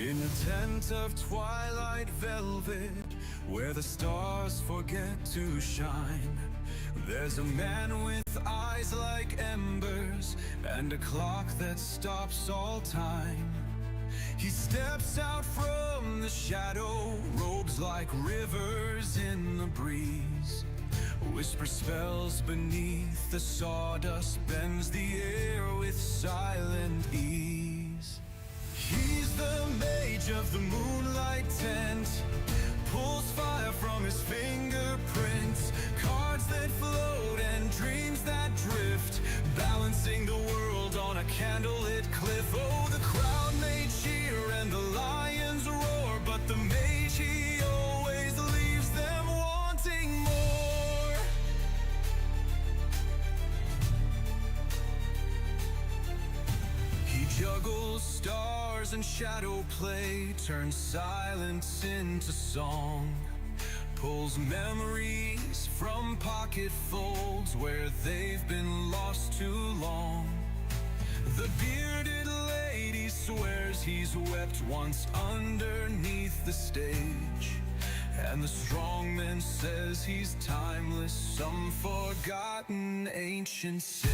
In a tent of twilight velvet, where the stars forget to shine, there's a man with eyes like embers and a clock that stops all time. He steps out from the shadow, robes like rivers in the breeze, whisper spells beneath the sawdust, bends the air with silent ease. He's the mage of the moonlight tent, pulls fire from his fingerprints, cards that float and dreams that drift, balancing the world on a candlelit cliff. Oh, the crowd may cheer and the lions roar, but the mage, he always leaves them wanting more. He juggles stars and shadow play, turns silence into song, pulls memories from pocket folds where they've been lost too long. The bearded lady swears he's wept once underneath the stage, and the strongman says he's timeless, some forgotten ancient sage.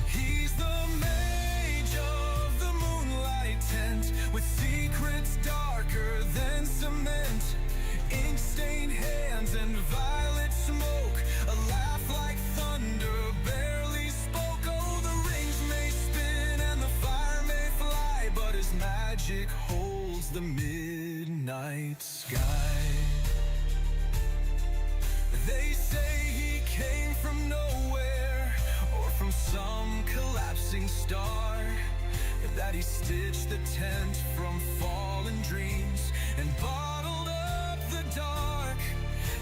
He's the mage of the moonlight tent, with secrets darker than cement, ink-stained hands and violet smoke, a laugh like thunder barely spoke. Oh, the rings may spin and the fire may fly, but his magic holds the midnight sky. They say he came from nowhere, or from some collapsing star, that he stitched the tent from fallen dreams and bottled up the dark.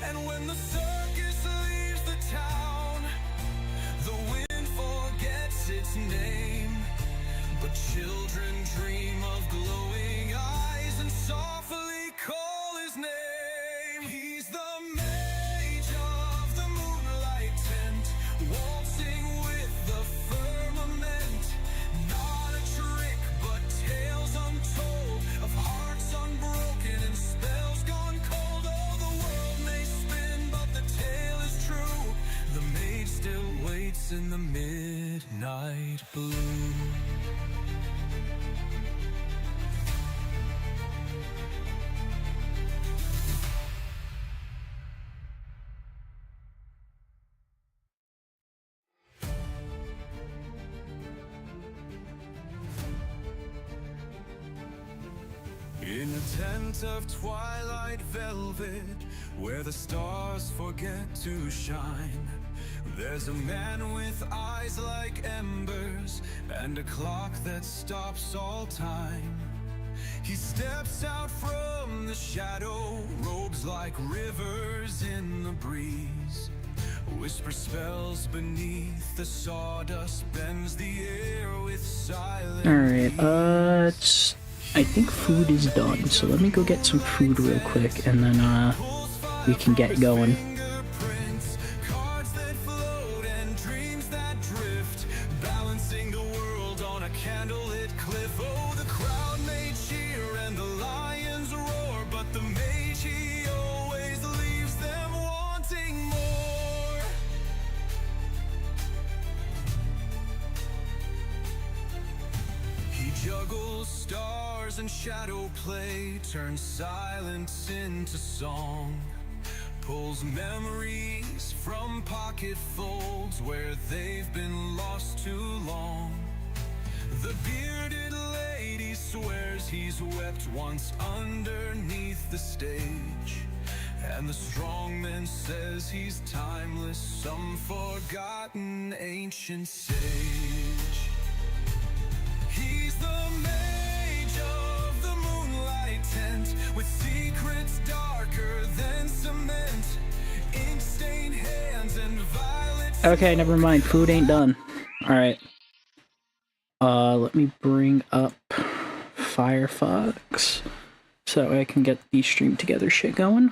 And when the circus leaves the town, the wind forgets its name, but children dream of glowing eyes and softly call his name. He's the mage of the moonlight tent, waltzing with the firmament, not a trick but tales untold of hearts unbroken and spells gone cold. Oh, the world may spin but the tale is true, the mage still waits in the midnight blue. In a tent of twilight velvet, where the stars forget to shine, there's a man with eyes like embers and a clock that stops all time. He steps out from the shadow, robes like rivers in the breeze, whisper spells beneath the sawdust, bends the air with silence. Alright, I think food is done, so let me go get some food real quick, and then, we can get going. Cards that float and dreams that drift, balancing the world on a candlelit cliff. Oh, the crowd may cheer and the lions roar, but the mage, he always leaves them wanting more. He juggles stars and shadow play, turns silence into song, pulls memories from pocket folds where they've been lost too long. The bearded lady swears he's wept once underneath the stage, and the strongman says he's timeless, some forgotten ancient sage. He's the mage of the moonlight tent, with secrets darker than cement, ink-stained hands and violet. Okay, never mind, food ain't done. Alright. Let me bring up Firefox so I can get the stream together shit going.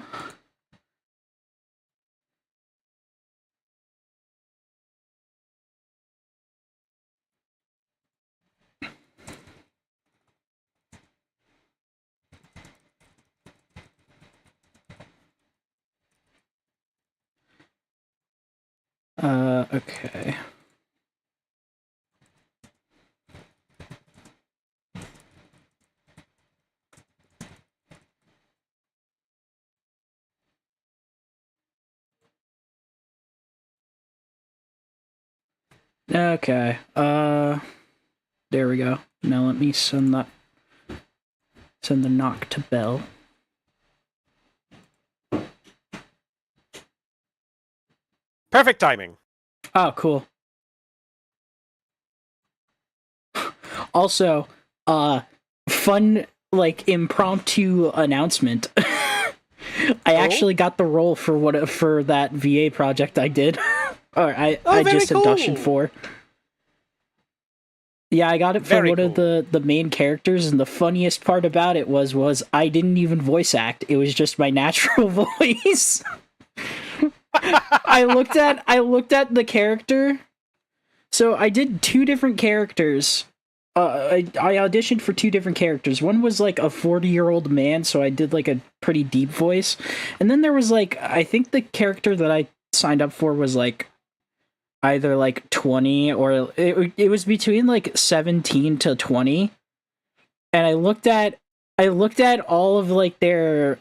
Okay. Okay, there we go. Now let me send the knock to Bell. Perfect timing. Oh, cool. Also, fun, like, impromptu announcement. I actually got the role for that VA project I did. Or I just cool. auditioned for. Yeah, I got it for one of the main characters, and the funniest part about it was I didn't even voice act. It was just my natural voice. I looked at the character. So I did 2 different characters. I auditioned for 2 different characters. One was like a 40-year-old man, so I did like a pretty deep voice. And then there was like, I think the character that I signed up for was like either like 20 or it was between like 17 to 20. And I looked at all of like their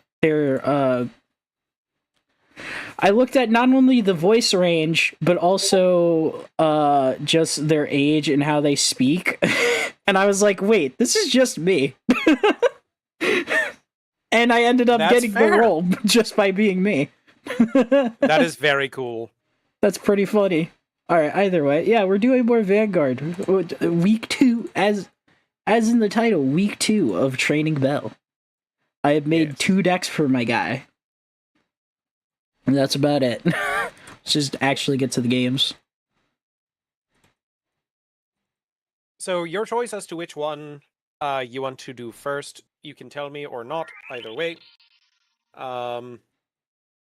I looked at not only the voice range, but also just their age and how they speak. And I was like, wait, this is just me. And I ended up getting the role just by being me. That is very cool. That's pretty funny. Alright, either way. Yeah, we're doing more Vanguard. Week 2, as in the title, week 2 of Training Bell. I have made 2 decks for my guy. And that's about it. Let's just actually get to the games. So your choice as to which one you want to do first, you can tell me or not, either way.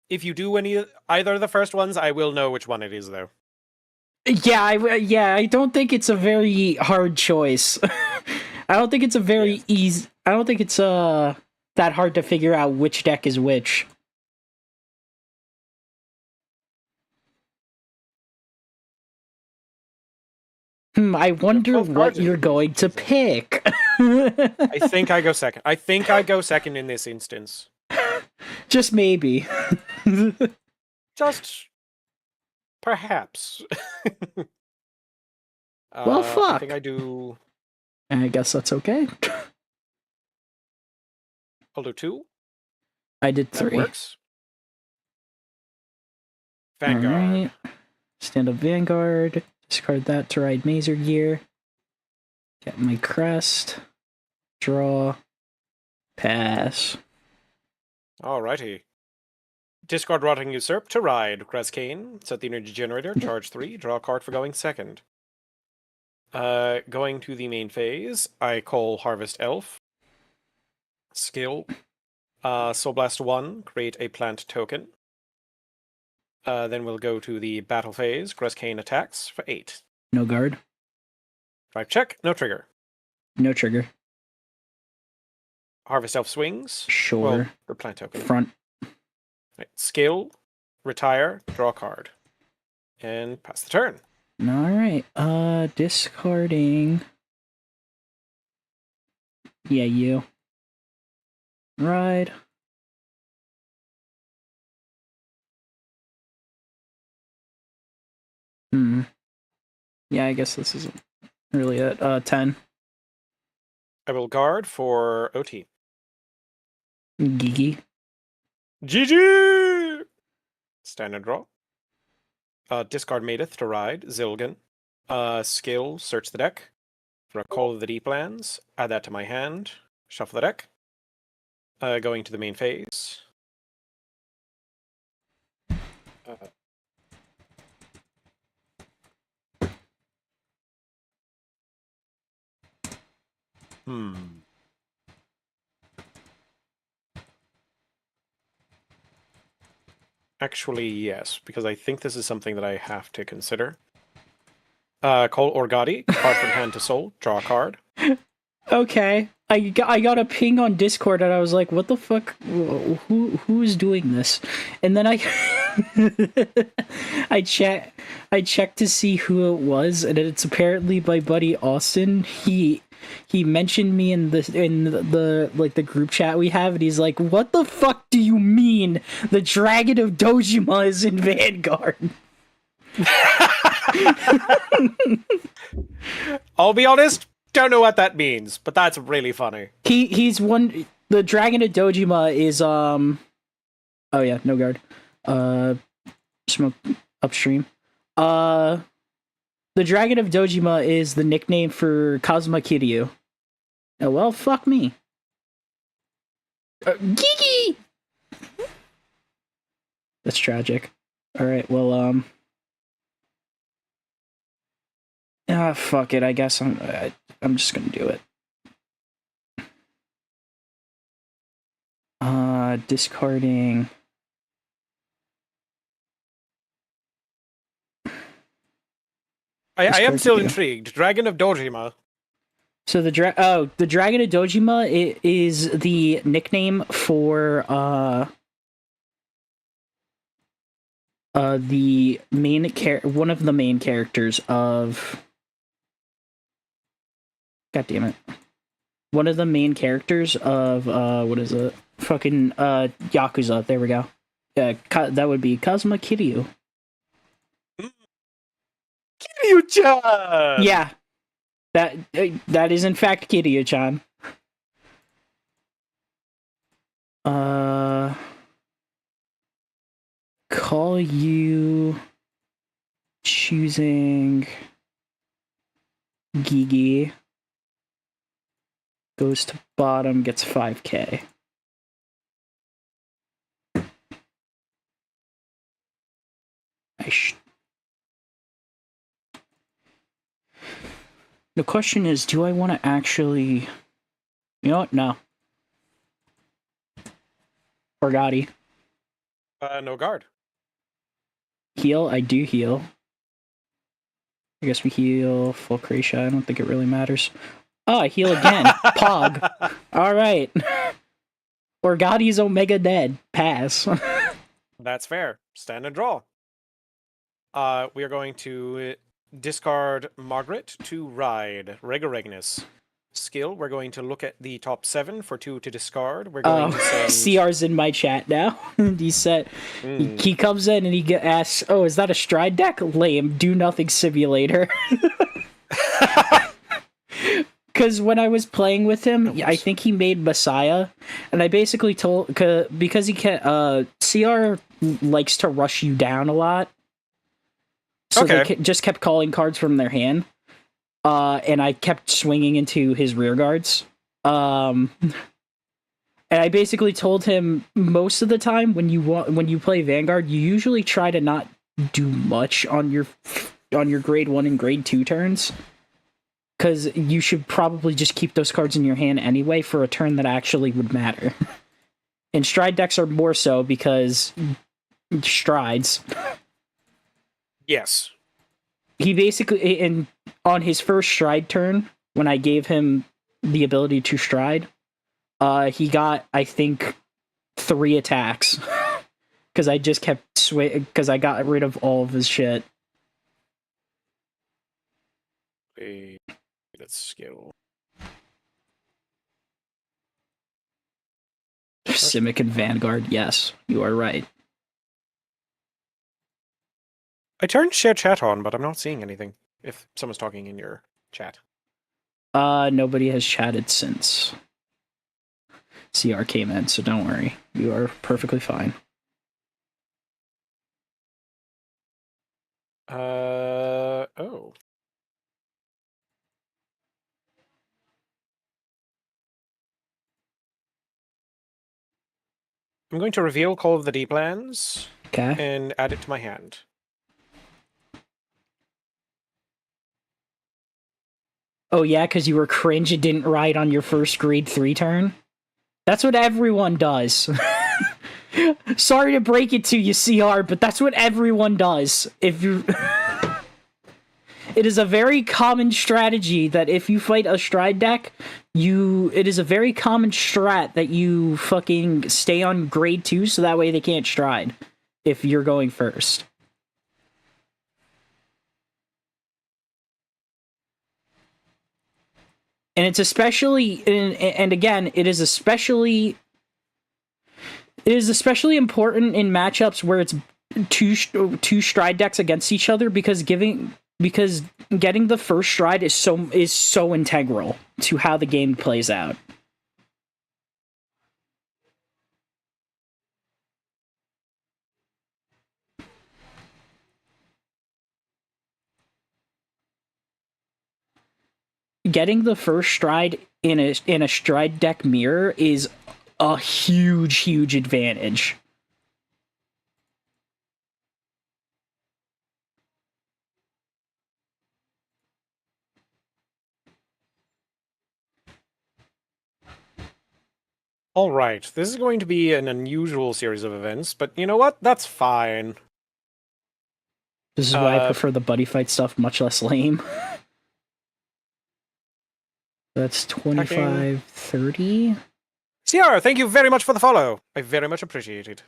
If you do either of the first ones, I will know which one it is, though. Yeah, I don't think it's a very hard choice. I don't think it's a very easy... I don't think it's that hard to figure out which deck is which. I wonder what you're going to pick. I think I go second. I think I go second in this instance. Just maybe. Just perhaps. Well, fuck. I think I do. I guess that's okay. I'll do 2. I did 3. That works. Vanguard. Alright. Stand up Vanguard. Discard that to ride Mazer Gear. Get my crest. Draw. Pass. Alrighty. Discard Rotting Usurp to ride Crest Cane. Set the energy generator. Charge 3. Draw a card for going second. Going to the main phase, I call Harvest Elf. Skill. Soul Blast 1. Create a plant token. Then we'll go to the battle phase. Crest Cane attacks for 8. No guard. 5 check, no trigger. No trigger. Harvest Elf swings. Sure. Well, for plant token. Front. Right. Skill, retire, draw a card. And pass the turn. Alright. Discarding. Yeah, you. Ride. Yeah, I guess this isn't really it. 10. I will guard for OT. Gigi. GG! Standard draw. Discard Maedith to ride. Zilgan. Skill, search the deck. For a Call of the Deep Lands. Add that to my hand. Shuffle the deck. Going to the main phase. Actually, yes, because I think this is something that I have to consider. Call Orgati, card from hand to soul, draw a card. Okay. I got a ping on Discord and I was like, what the fuck? Who is doing this? And then I I checked to see who it was, and it's apparently my buddy Austin. He mentioned me in the like the group chat we have, and he's like, "What the fuck do you mean the Dragon of Dojima is in Vanguard?" I'll be honest, don't know what that means, but that's really funny. He's one. The Dragon of Dojima is Oh yeah, no guard. Smoke upstream. The Dragon of Dojima is the nickname for Kazuma Kiryu. Oh well, fuck me. Gigi. That's tragic. All right, well, fuck it. I guess I'm just gonna do it. Discarding. I am still intrigued. Dragon of Dojima. So the Dragon of Dojima is the nickname for the one of the main characters of. God damn it! One of the main characters of what is it? Fucking Yakuza. There we go. Yeah, that would be Kazuma Kiryu. Kiryu-chan! Yeah, that is in fact Kiryu-chan. Call you choosing Gigi. Goes to bottom, gets 5k. The question is, do I want to actually... You know what? No. Orgati. No guard. Heal? I do heal. I guess we heal full Kracia. I don't think it really matters. Oh, I heal again. Pog. Alright. Orgati's Omega dead. Pass. That's fair. Stand and draw. We are going to discard Margaret to ride Regoregnus. Skill, we're going to look at the top 7 for 2 to discard. We're going to send... CR's in my chat now. He said, he comes in and he asks, "Oh, is that a stride deck? Lame. Do nothing simulator." Because when I was playing with him, I think he made Messiah, and I basically told, because he can, CR likes to rush you down a lot. So they just kept calling cards from their hand. And I kept swinging into his rear guards. And I basically told him most of the time when you play Vanguard, you usually try to not do much on your grade 1 and grade 2 turns, because you should probably just keep those cards in your hand anyway for a turn that actually would matter. And stride decks are more so because strides. Yes. He basically, on his first stride turn, when I gave him the ability to stride, he got, I think, 3 attacks. Because I just kept because I got rid of all of his shit. That's skill. Simic and Vanguard, yes, you are right. I turned share chat on, but I'm not seeing anything. If someone's talking in your chat. Nobody has chatted since CR came in, so don't worry. You are perfectly fine. Oh. I'm going to reveal Call of the Deep Lands. Okay. And add it to my hand. Oh yeah, because you were cringe and didn't ride on your first grade 3 turn? That's what everyone does. Sorry to break it to you, CR, but that's what everyone does. If you... It is a very common strategy that if you fight a stride deck, it is a very common strat that you fucking stay on grade 2 so that way they can't stride if you're going first. And it's especially, and again, it is especially important in matchups where it's two stride decks against each other, because getting the first stride is so integral to how the game plays out. Getting the first stride in a stride deck mirror is a huge advantage. All right, this is going to be an unusual series of events, but you know what? That's fine. This is why I prefer the buddy fight stuff, much less lame. That's 25, 30. Ciara, thank you very much for the follow. I very much appreciate it.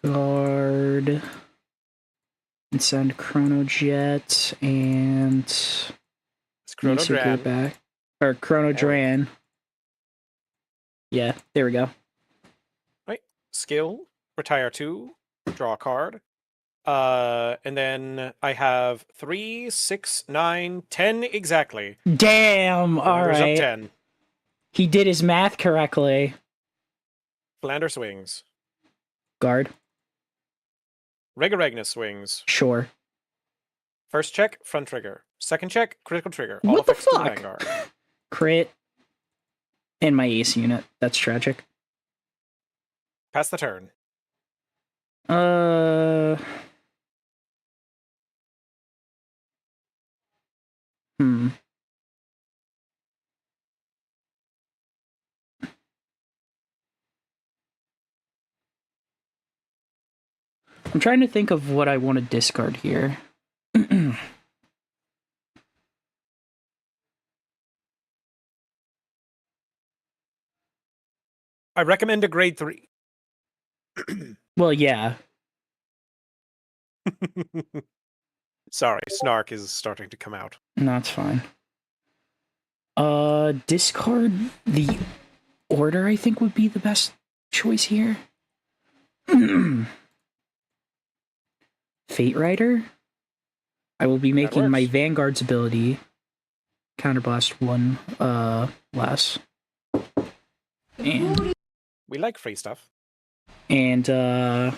Guard. And send Chrono Jet and It's Chrono Mesa Dran. back. Or Chrono Dran. Yeah, there we go. Right. Skill, retire 2, draw a card. And then I have 3, 6, 9, 10 exactly. Damn! Flanders Alright. up 10. He did his math correctly. Flander swings. Guard. Regaregna swings. Sure. First check, front trigger. Second check, critical trigger. All What the effects to fuck? Vanguard. Crit. And my ace unit. That's tragic. Pass the turn. I'm trying to think of what I want to discard here. I recommend a grade 3. Well, yeah. Sorry, snark is starting to come out. No, it's fine. Discard the order, I think, would be the best choice here. Fate Rider. I will be making my Vanguard's ability counterblast 1 less. And We like free stuff. yeah.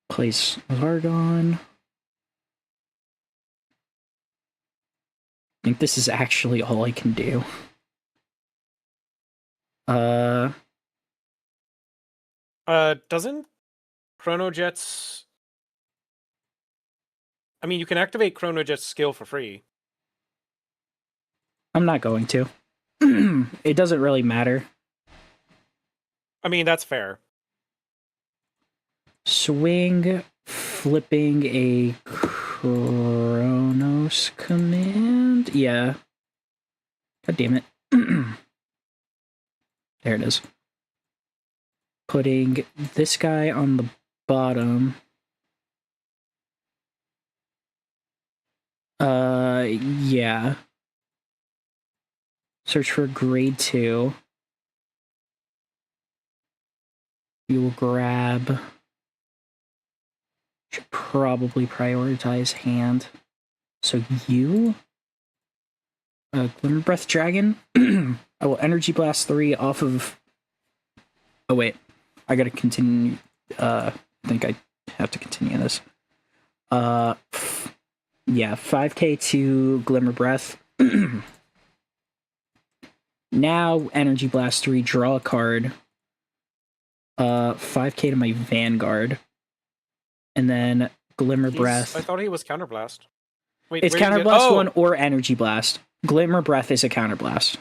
Place Zargon. I think this is actually all I can do. Doesn't Chrono Jet's... I mean, you can activate Chrono Jet's skill for free. I'm not going to. It doesn't really matter. I mean, that's fair. Swing, flipping a Chronos command? Yeah. God damn it. There it is. Putting this guy on the bottom. Yeah. Search for grade 2. You will grab... Should probably prioritize hand. So you... Glimmer Breath Dragon. I will Energy Blast 3 off of... Oh wait. I gotta continue... I think I have to continue this. Yeah, 5k to Glimmer Breath. Now, Energy Blast 3, draw a card. 5k to my Vanguard. And then Glimmer Breath. I thought he was Counterblast. Wait, It's Counterblast 1 or Energy Blast. Glimmer Breath is a Counterblast.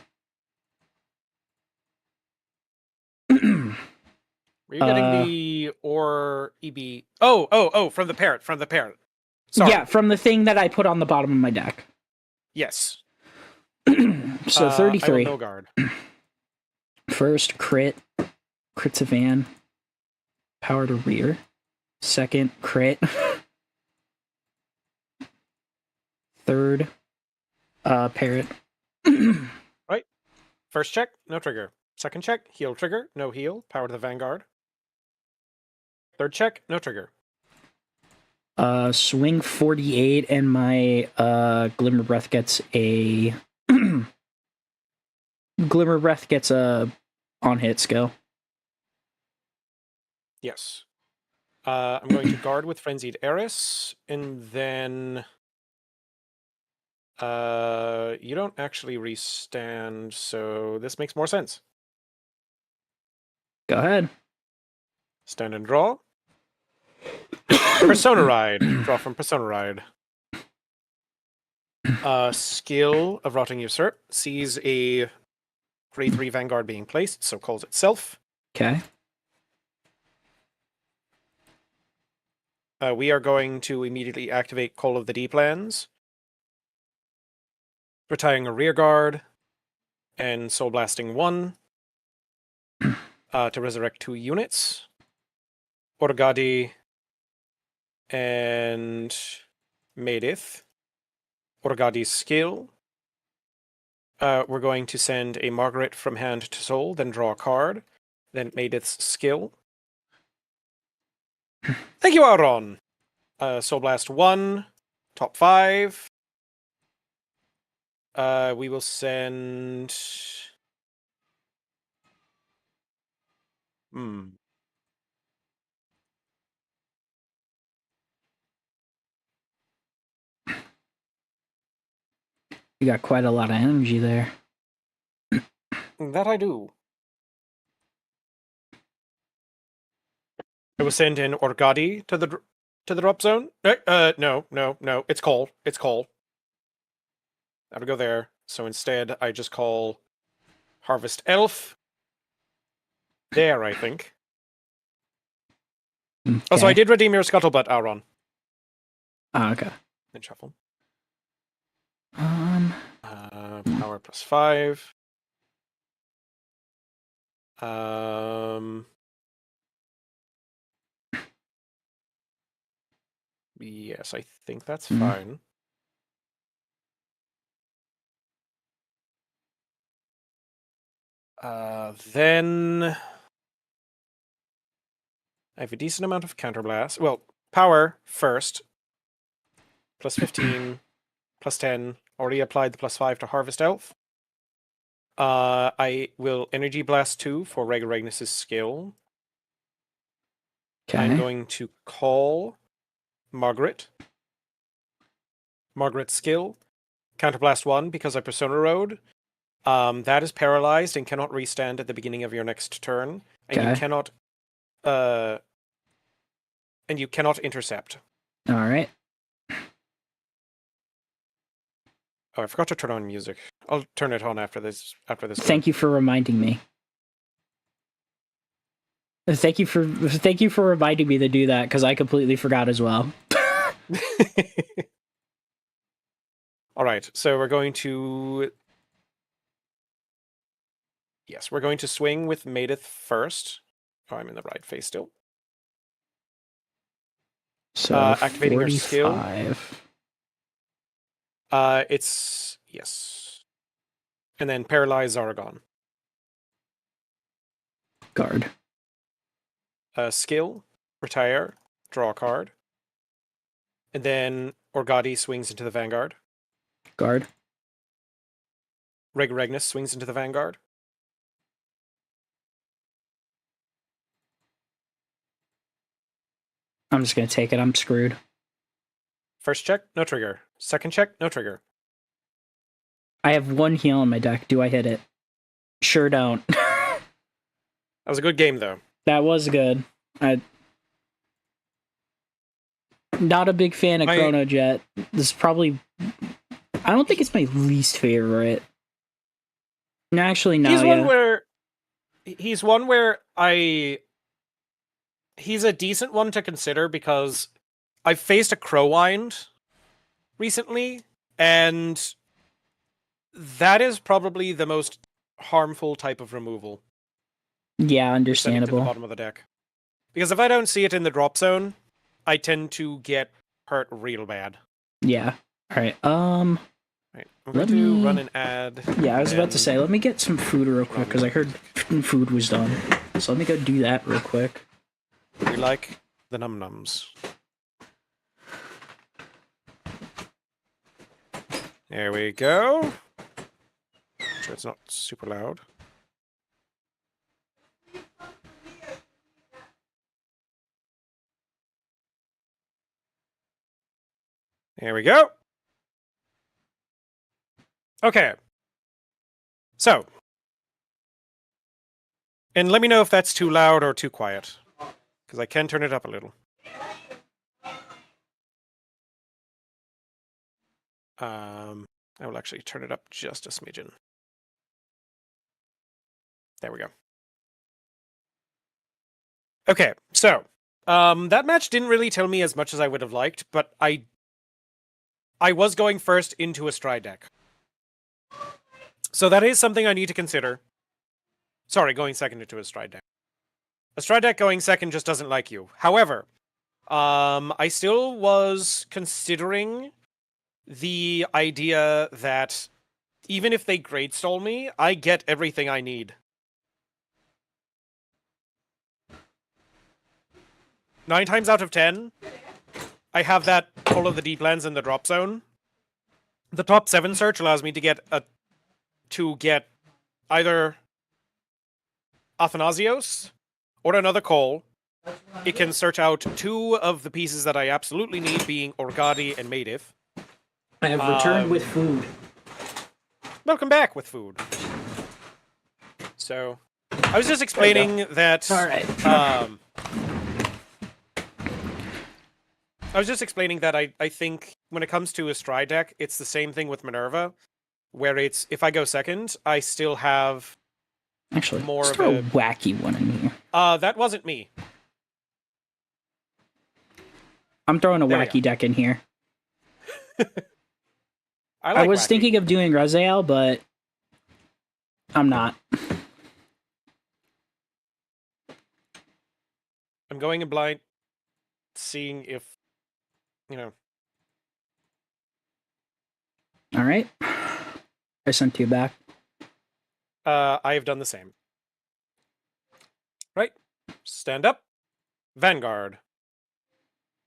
Were you getting the or EB? Oh, from the parrot, Sorry. Yeah, from the thing that I put on the bottom of my deck. Yes. So I 33. will no guard. First, crit to van. Power to rear. Second, crit. Third, parrot. Right. First check, no trigger. Second check, heal trigger, no heal. Power to the Vanguard. Third check, no trigger. Swing 48, and my Glimmer Breath gets a Glimmer Breath gets a on hit skill. Yes. I'm going to guard with Frenzied Eris, and then you don't actually restand, so this makes more sense. Go ahead. Stand and draw. Persona Ride. Draw from Persona Ride. Skill of Rotting Usurp sees a grade 3 Vanguard being placed, so calls itself. Okay. We are going to immediately activate Call of the Deep Lands, retiring a rear guard, and Soul Blasting 1 to resurrect 2 units. Orgadi and Medith. Orgadi's skill. We're going to send a Margaret from hand to soul, then draw a card. Then Medith's skill. Thank you, Auron! Soul Blast 1, top 5. We will send... You got quite a lot of energy there. That I do. I will send in Orgadi to the drop zone. No. It's Call. It's Call. That'll go there. So instead, I just call Harvest Elf. There, I think. Okay. Also, I did redeem your Scuttlebutt, Auron. Oh, okay. Then shuffle. Power plus 5. Yes, I think that's fine. Then I have a decent amount of counterblast. Well, power first. Plus 15, plus 10. Already applied the plus 5 to Harvest Elf. I will Energy Blast 2 for Regnus's skill. Okay. I'm going to call Margaret. Margaret's skill. Counterblast 1 because I Persona Road. That is paralyzed and cannot restand at the beginning of your next turn. And Okay. you cannot intercept. All right. Oh, I forgot to turn on music. I'll turn it on after this. Thank you for reminding me. Thank you for reminding me to do that, because I completely forgot as well. All right, so we're going to... Yes, we're going to swing with Medith first. Oh, I'm in the right phase still. So activating your skill. 45. It's... Yes. And then Paralyze Zaragon. Guard. Skill. Retire. Draw a card. And then Orgadi swings into the Vanguard. Guard. Regnus swings into the Vanguard. I'm just going to take it. I'm screwed. First check, no trigger. Second check, no trigger. I have 1 heal in my deck. Do I hit it? Sure don't. That was a good game, though. That was good. Not a big fan of Chrono Jet. This is probably... I don't think it's my least favorite. No, actually, no. He's one where he's a decent one to consider because I've faced a Crowwind recently, and That is probably the most harmful type of removal. Yeah, Sending to the understandable. bottom of the deck. Because if I don't see it in the drop zone, I tend to get hurt real bad. Yeah. All right. Right. I'm going to run an ad. Yeah, I was about to and say, let me get some food real quick because I heard food was done. So let me go do that real quick. We like the num-nums. There we go. Sure it's not super loud. There we go. Okay. So. And let me know if that's too loud or too quiet. Because I can turn it up a little. I will actually turn it up just a smidgen. There we go. Okay, so that match didn't really tell me as much as I would have liked, but I was going first into a stride deck. So that is something I need to consider. Sorry, going second into a stride deck. A stride deck going second just doesn't like you. However, I still was considering the idea that even if they grade stall me, I get everything I need. 9 times out of 10, I have that all of the deep lands in the drop zone. The top 7 search allows me to get either Athanasios or another call. It can search out 2 of the pieces that I absolutely need, being Orgadi and Maediff. I have returned with food. Welcome back with food. So, I was just explaining that... All right. I was just explaining that I think when it comes to a stride deck, it's the same thing with Minerva, where it's, if I go second, I still have Actually, more let's of throw a... a wacky one in here. That wasn't me. I'm throwing a There we wacky deck in here. I was wacky. thinking of doing Raziel, but I'm not. I'm going in blind, seeing if, you know... All right. I sent you back. I have done the same. Right. Stand up. Vanguard.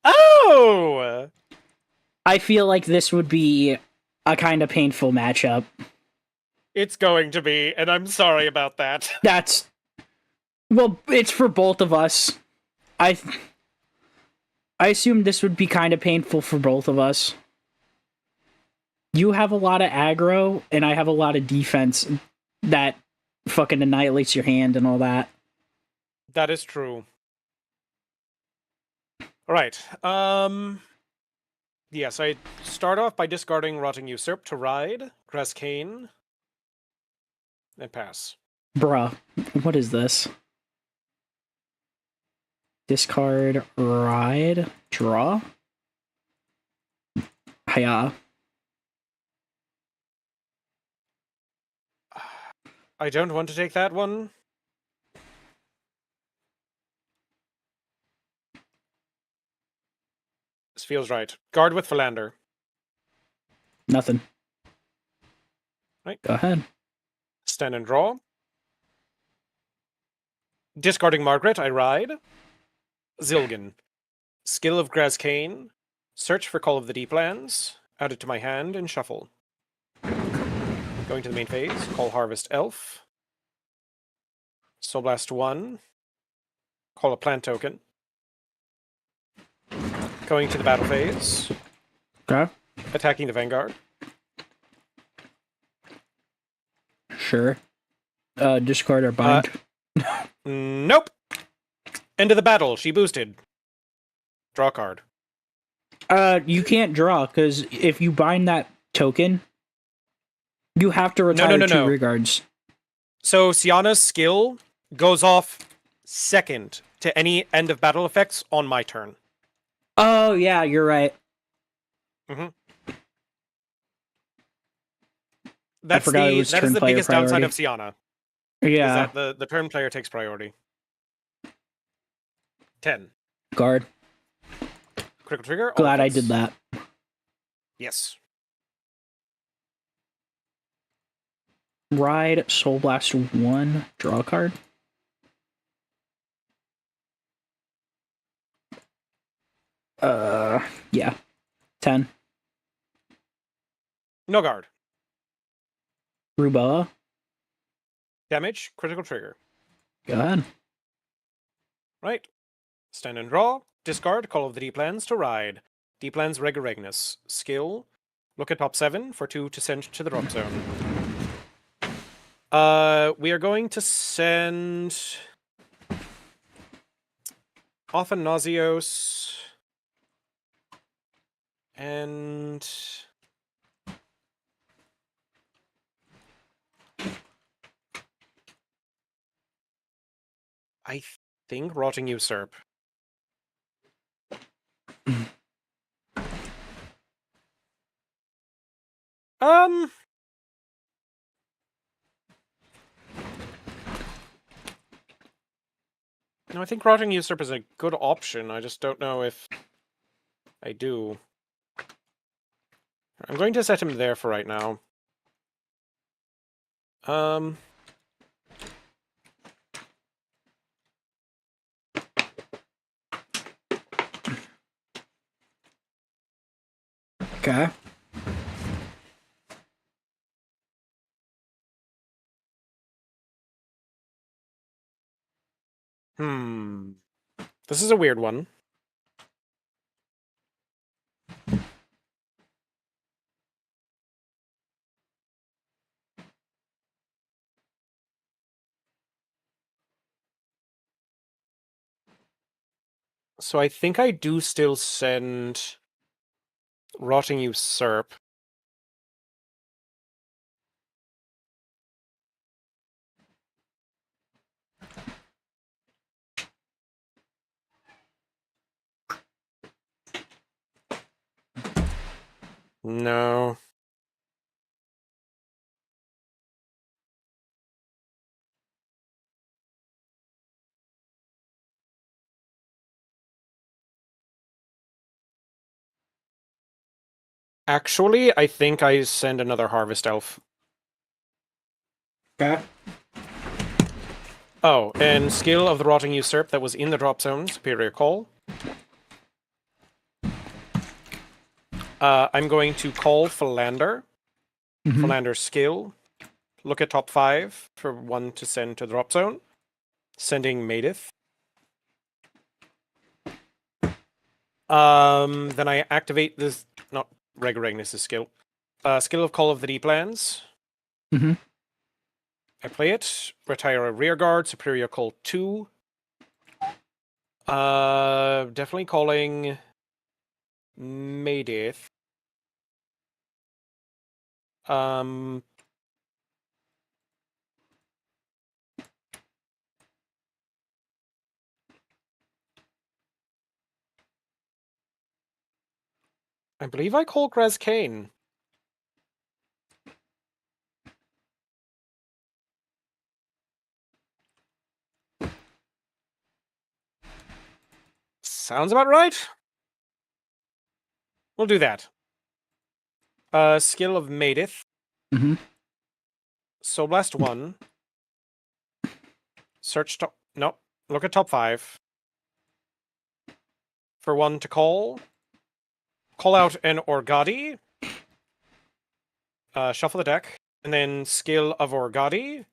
Oh! I feel like this would be a kind of painful matchup. It's going to be, and I'm sorry about that. That's... Well, it's for both of us. I assume this would be kind of painful for both of us. You have a lot of aggro, and I have a lot of defense that fucking annihilates your hand and all that. That is true. Alright, yes, I start off by discarding Rotting Usurp to ride, Graskane, and pass. Bruh, what is this? Discard, ride, draw? Hiya. I don't want to take that one. This feels right. Guard with Philander. Nothing. Right. Go ahead. Stand and draw. Discarding Margaret, I ride. Zilgan. Skill of Graskane. Search for Call of the Deeplands. Add it to my hand and shuffle. Going to the main phase. Call Harvest Elf. Soul Blast 1. Call a plant token. Going to the battle phase. Okay. Attacking the Vanguard. Sure. Discard or bind. Nope. End of the battle. She boosted. Draw card. You can't draw, because if you bind that token, you have to retire two regards. So Sienna's skill goes off second to any end of battle effects on my turn. Oh, yeah, you're right. Mm-hmm. That's forgot it was that is turn the player biggest downside priority. of Sienna. Yeah. Is that the turn player takes priority. 10. Guard. Critical trigger. Glad I did that. Yes. Ride, Soul Blast 1, draw a card. Yeah. 10. No guard. Ruboa. Damage. Critical trigger. Go ahead. Right. Stand and draw. Discard. Call of the Deeplands to ride. Deeplands Regulagnus. Skill. Look at top 7 for 2 to send to the drop zone. We are going to send Athanasios and I think Rotting Usurp. No, I think Rotting Usurp is a good option. I just don't know if I do. I'm going to set him there for right now. Okay. This is a weird one. So I think I do still send Rotting Usurp. No. Actually, I think I send another Harvest Elf. Okay. Oh, and skill of the Rotting Usurp that was in the drop zone, Superior Call. I'm going to call Philander. Philander's skill. Look at top 5 for 1 to send to the drop zone. Sending Maedith. Then I activate this, not Regulagnus' skill. Skill of Call of the Deeplands. I play it. Retire a Rearguard, Superior Call 2. Definitely calling Maedith. I believe I call Grazkane. Sounds about right. We'll do that. Skill of Maedith. Soul Blast 1. Search top... No. Look at top 5. For 1 to call. Call out an Orgadi. Shuffle the deck. And then skill of Orgadi.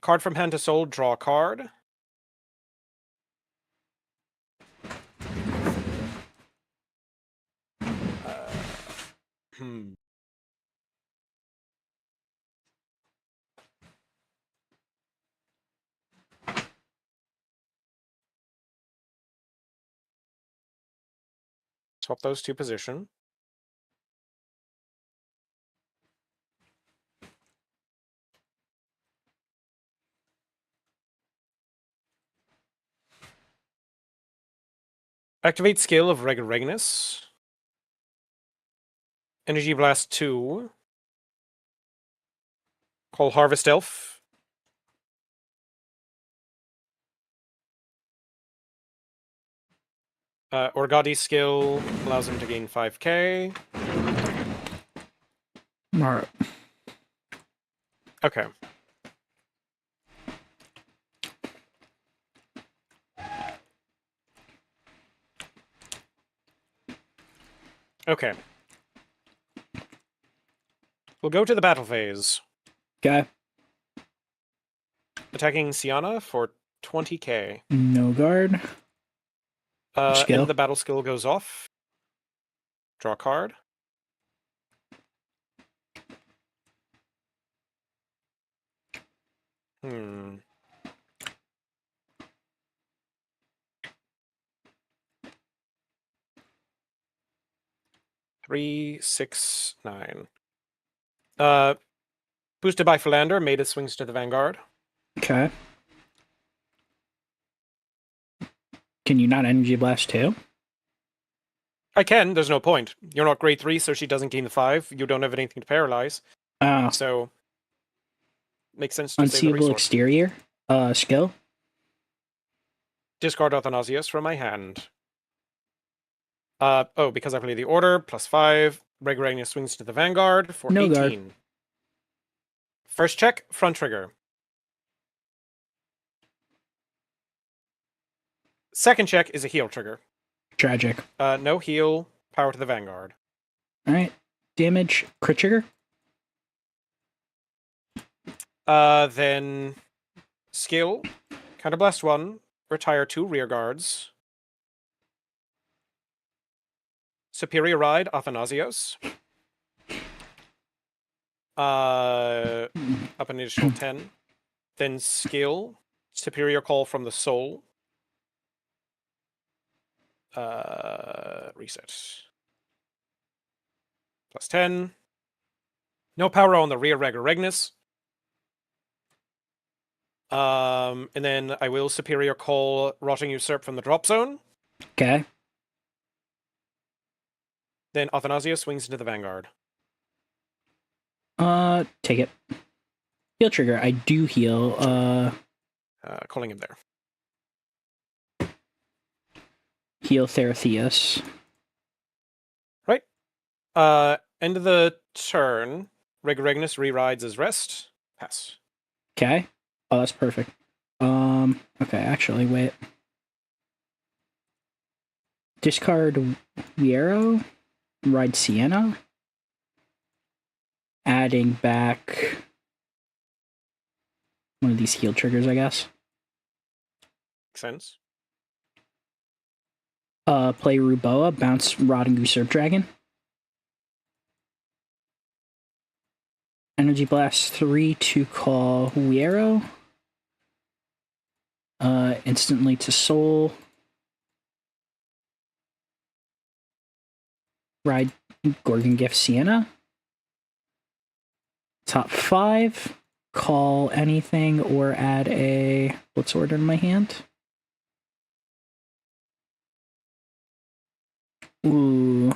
Card from hand to soul, draw a card. Swap those to position. Activate skill of Regulagnus. Energy Blast 2. Call Harvest Elf. Orgadi's skill allows him to gain 5k. Alright. Okay. Okay. We'll go to the battle phase. Okay. Attacking Sienna for 20k. No guard. Skill? And the battle skill goes off. Draw a card. Hmm. 3, 6, 9. Boosted by Philander, Maida swings to the Vanguard. Okay. Can you not energy blast too? I can, there's no point. You're not grade 3, so she doesn't gain the 5. You don't have anything to paralyze. Oh. So, makes sense to save the Unseeable resource. exterior. Skill. Discard Athanasius from my hand. Because I play the order, +5. Regregna swings to the Vanguard for No 18. guard. First check, front trigger. Second check is a heal trigger. Tragic. No heal, power to the Vanguard. Alright. Damage. Crit trigger. Then skill, Counterblast 1, retire 2 rear guards. Superior Ride, Athanasios. Up an additional 10. Then skill, Superior Call from the Soul. Reset. +10. No power on the rear Regnus. And then I will Superior Call Rotting Usurp from the drop zone. Okay. Then Athanasios swings into the Vanguard. Take it. Heal trigger. I do heal. Calling him there. Heal Theratheus. Right. End of the turn. Regnus re-rides as rest. Pass. Okay. Oh, that's perfect. Okay, actually, wait. Discard Viero. Ride Sienna. Adding back one of these heal triggers, I guess. Makes sense. Play Ruboa, bounce Rotting Usurp Dragon. Energy Blast 3 to call Viero. Instantly to Soul. Ride Gorgon Gift Sienna. Top 5. Call anything or add a Blitz Order in my hand. Ooh.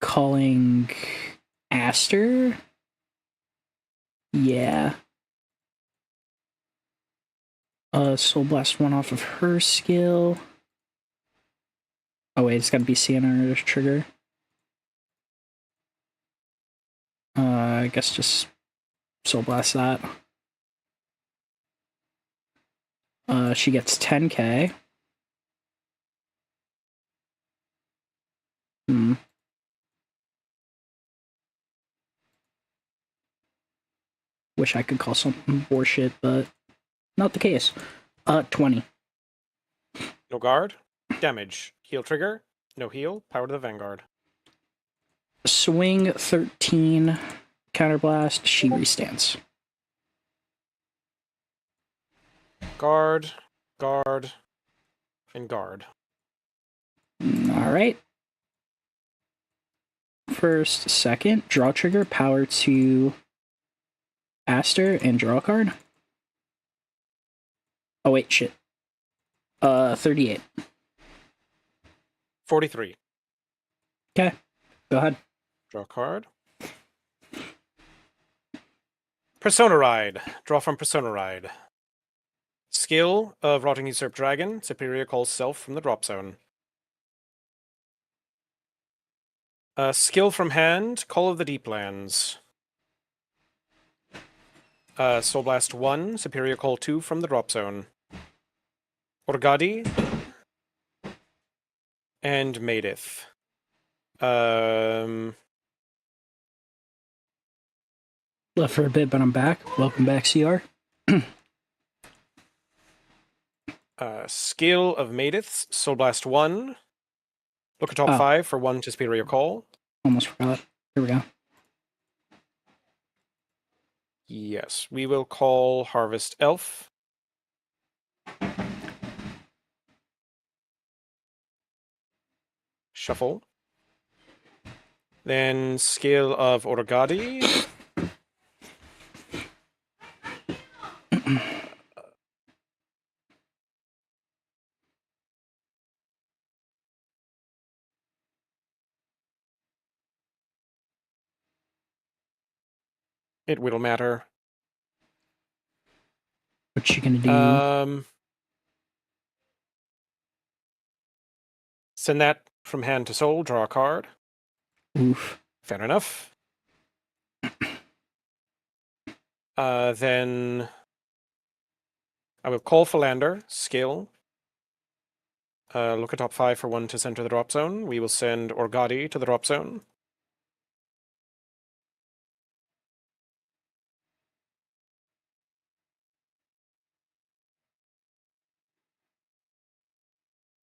Calling Aster. Yeah. Soul Blast 1 off of her skill. Oh wait, it's gotta be Sienna or trigger. I guess just Soul Blast that. She gets 10k. Wish I could call something bullshit, but not the case. 20. No guard. Damage. Heal trigger. No heal. Power to the Vanguard. Swing 13. Counterblast. She restands. Guard. Guard. And guard. Alright. First, second. Draw trigger. Power to Aster and draw a card. Oh wait, shit. 38. 43. Okay. Go ahead. Draw a card. Persona Ride. Draw from Persona Ride. Skill of Rotting Usurp Dragon. Superior calls self from the drop zone. Skill from hand. Call of the Deeplands. Soul Blast 1. Superior call 2 from the drop zone. Orgadi. And Maedith. Left for a bit, but I'm back. Welcome back, CR. Skill of Maedith's. Soul Blast 1. Look at top 5 for 1 to Superior Call. Almost forgot. Here we go. Yes, we will call Harvest Elf. Shuffle. Then skill of Orgadi. It will matter. What you gonna do? Send that from hand to soul, draw a card. Oof. Fair enough. Then I will call Philander, skill. Look at top 5 for 1 to center the drop zone. We will send Orgadi to the drop zone.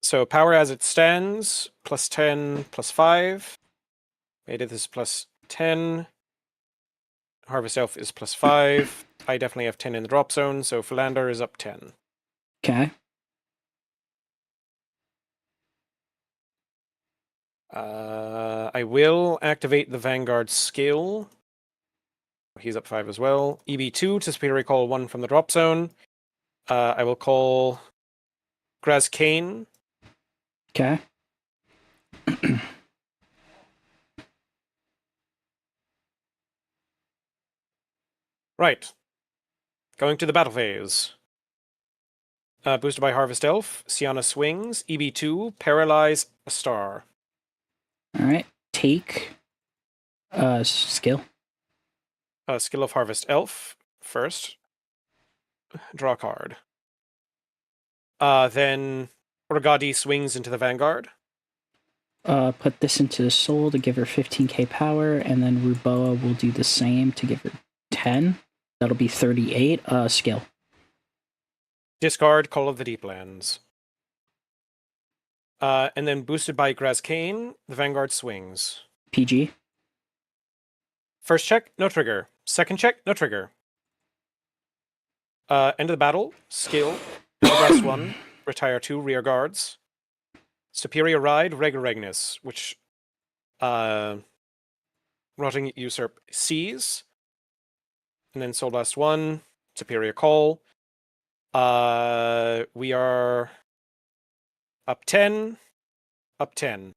So power as it stands, plus 10, plus 5. Maedith is plus 10. Harvest Elf is plus 5. I definitely have 10 in the drop zone, so Philander is up 10. Okay. I will activate the Vanguard skill. He's up 5 as well. EB2 to Superior Call 1 from the drop zone. I will call Grazkane. Okay. Right. Going to the battle phase. Boosted by Harvest Elf. Sienna swings. EB2. Paralyze a star. Alright. Take. Skill. Skill of Harvest Elf. First. Draw a card. Then Orgadi swings into the Vanguard. Put this into the soul to give her 15k power, and then Ruboa will do the same to give her 10. That'll be 38. Skill. Discard Call of the Deeplands. And then boosted by Grazkane, the Vanguard swings. PG. First check, no trigger. Second check, no trigger. End of the battle, skill, Progress 1, retire 2 rear guards. Superior Ride, Regnus, which Rotting Usurp sees. And then Soul Blast 1, Superior Call. We are up 10, up 10.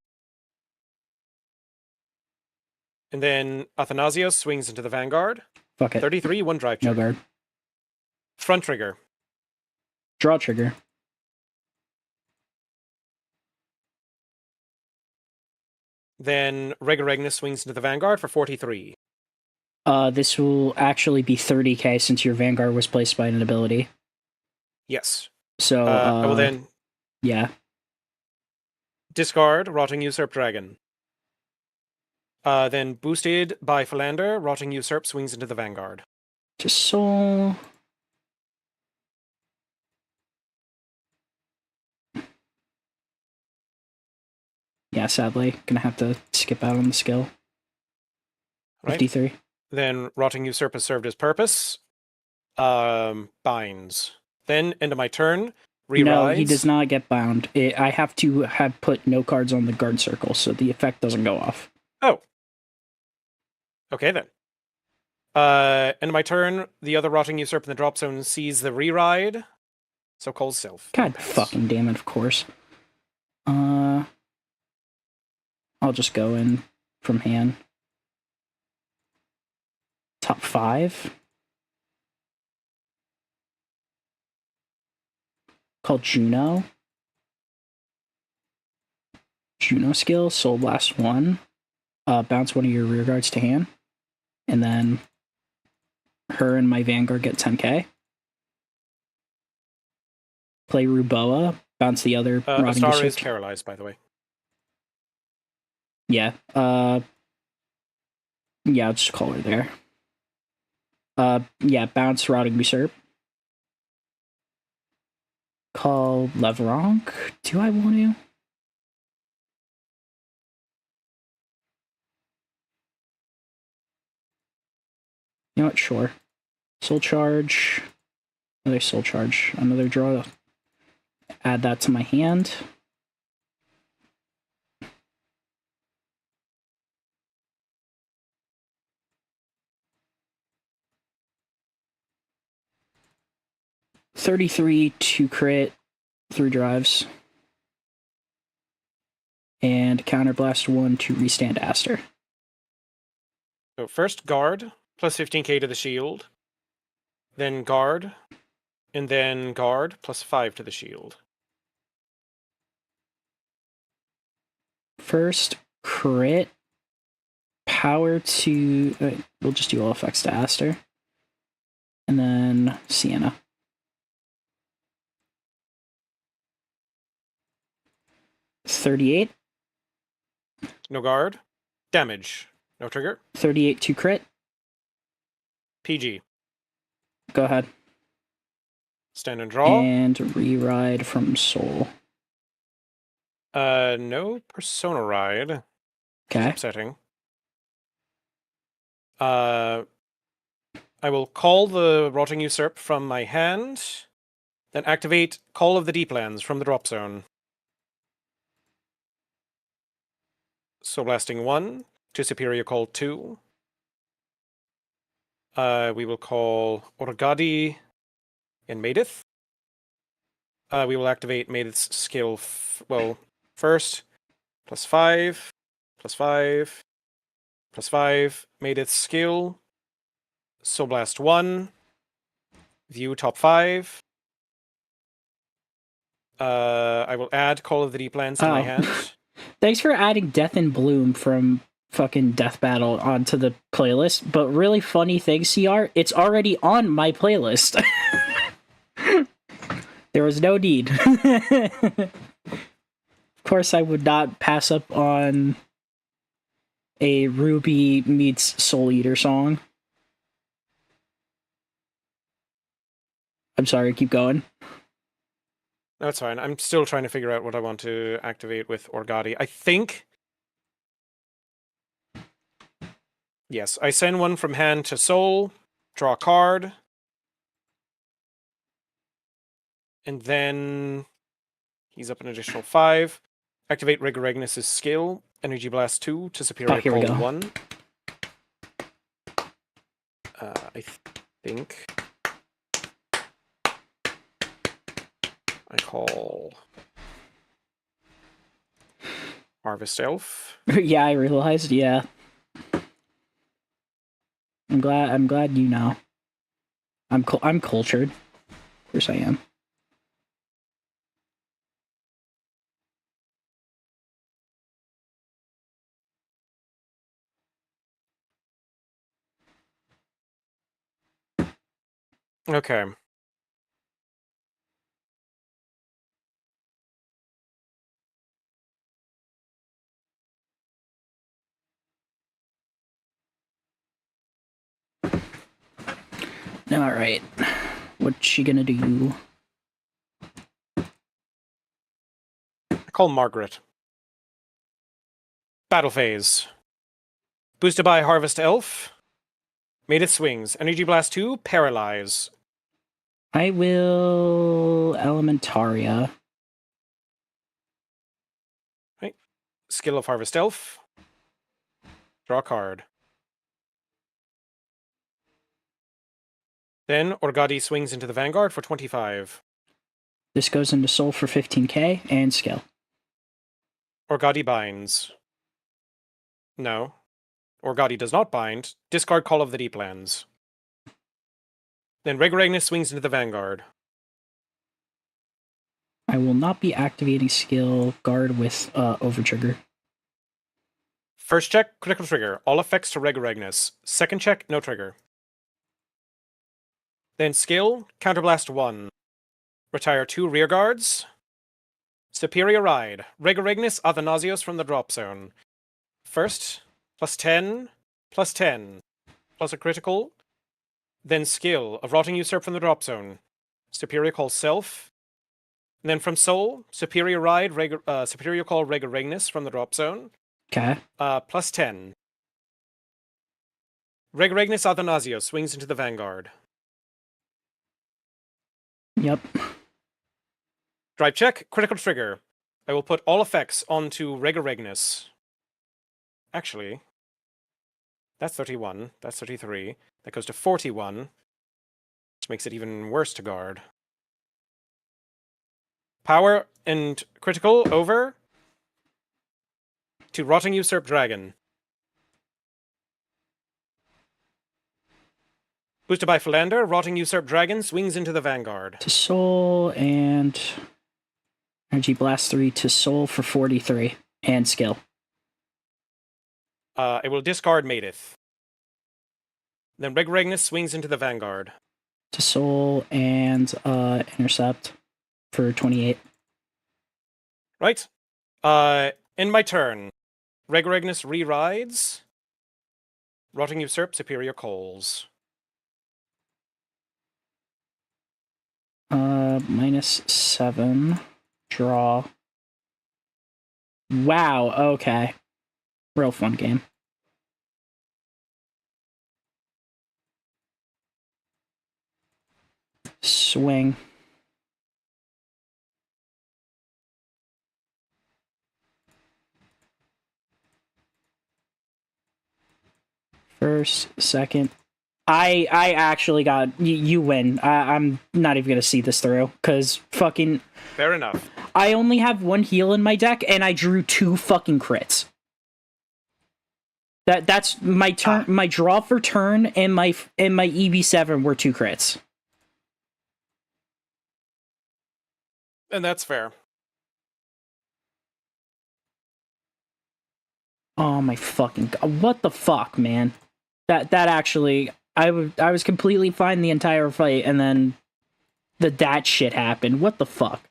And then Athanasios swings into the Vanguard. Fuck it. 33, 1 drive No check. guard. Front trigger. Draw trigger. Then Regnus swings into the Vanguard for 43. This will actually be 30k since your Vanguard was placed by an ability. Yes. So, I will then yeah. discard Rotting Usurp Dragon. Then boosted by Philander, Rotting Usurp swings into the Vanguard. To soul. Yeah, sadly, gonna have to skip out on the skill. Right. 53. Then Rotting Usurp has served his purpose. Binds. Then, end of my turn, re-rides. No, he does not get bound. I have to have put no cards on the guard circle, so the effect doesn't go off. Oh. Okay, then. End of my turn, the other Rotting Usurp in the drop zone sees the re-ride, so calls self. God fucking damn it, of course. I'll just go in from hand. Top 5. Called Juno. Juno skill, Soul Blast 1. Bounce one of your rear guards to hand. And then her and my Vanguard get 10k. Play Ruboa, bounce the other Rotting Star Usurp. is paralyzed, by the way. Yeah. Yeah, I'll just call her there. Yeah, bounce Rotting Usurp. Call Levronk. Do I want to? You know what? Sure. Soul Charge. Another Soul Charge. Another draw. Add that to my hand. $33 to crit, 3 drives. And Counterblast 1 to restand Aster. So first guard, plus 15k to the shield. Then guard. And then guard, plus 5 to the shield. First, crit. Power to... we'll just do all effects to Aster. And then Sienna. $38. No guard. Damage. No trigger. 38 to crit. PG. Go ahead. Stand and draw. And re-ride from Soul. No Persona Ride. Okay. Upsetting. I will call the Rotting Usurp from my hand, then activate Call of the Deeplands from the drop zone. So blasting 1 to Superior Call 2. We will call Orgadi and Maedith. We will activate Maedith's skill, first, +5, +5, +5, Maedith's skill, Soul Blast 1, view top 5. I will add Call of the Deeplands to my hand. Thanks for adding Death in Bloom from fucking Death Battle onto the playlist, but really funny thing, CR, it's already on my playlist. There was no need. Of course, I would not pass up on a Ruby meets Soul Eater song. I'm sorry, keep going. That's fine. I'm still trying to figure out what I want to activate with Orgadi. I think... Yes, I send one from hand to soul, draw a card, and then he's up an additional 5. Activate Rigor Ignis' skill, Energy Blast 2 to Superior here we Call go. 1. I think... I call... Harvest Elf. Yeah, I realized, yeah. I'm glad you know. I'm cultured. Of course I am. Okay. All right. What's she gonna do? I call Margaret. Battle phase. Boosted by Harvest Elf. Maedith swings. Energy Blast 2, Paralyze. I will Elementaria. Right. Skill of Harvest Elf. Draw a card. Then Orgadi swings into the Vanguard for 25. This goes into Soul for 15k and skill. Orgadi binds. No. Orgati does not bind. Discard Call of the Deeplands. Then Regaragnus swings into the Vanguard. I will not be activating skill guard with overtrigger. First check, critical trigger. All effects to Regaragnus. Second check, no trigger. Then skill, Counterblast 1. Retire 2 rear guards. Superior Ride. Regaragnus Athanasios from the drop zone. First, +10, +10, plus a critical. Then skill of Rotting Usurp from the drop zone. Superior Call Self. And then from Soul, Superior Ride, Superior Call Regaragnus from the drop zone. Okay. +10. Regaragnus Athanasios swings into the Vanguard. Yep. Drive check, critical trigger. I will put all effects onto Regaragnus. Actually, that's 31, that's 33. That goes to 41, which makes it even worse to guard. Power and critical over to Rotting Usurp Dragon. Boosted by Philander, Rotting Usurp Dragon swings into the Vanguard. To soul and energy blast 3 to soul for 43 and skill. It will discard Maedith. Then Regaragnus swings into the Vanguard. To soul and intercept for 28. Right. In my turn, Regaragnus re-rides. Rotting Usurp Superior Calls. -7. Draw. Wow, okay. Real fun game. Swing. First, second. I actually got you win. I'm not even gonna see this through because fucking. Fair enough. I only have 1 heal in my deck, and I drew 2 fucking crits. That's my turn. My draw for turn and my EV7 were 2 crits. And that's fair. Oh my fucking god! What the fuck, man? That actually, I was completely fine the entire fight, and then that shit happened. What the fuck?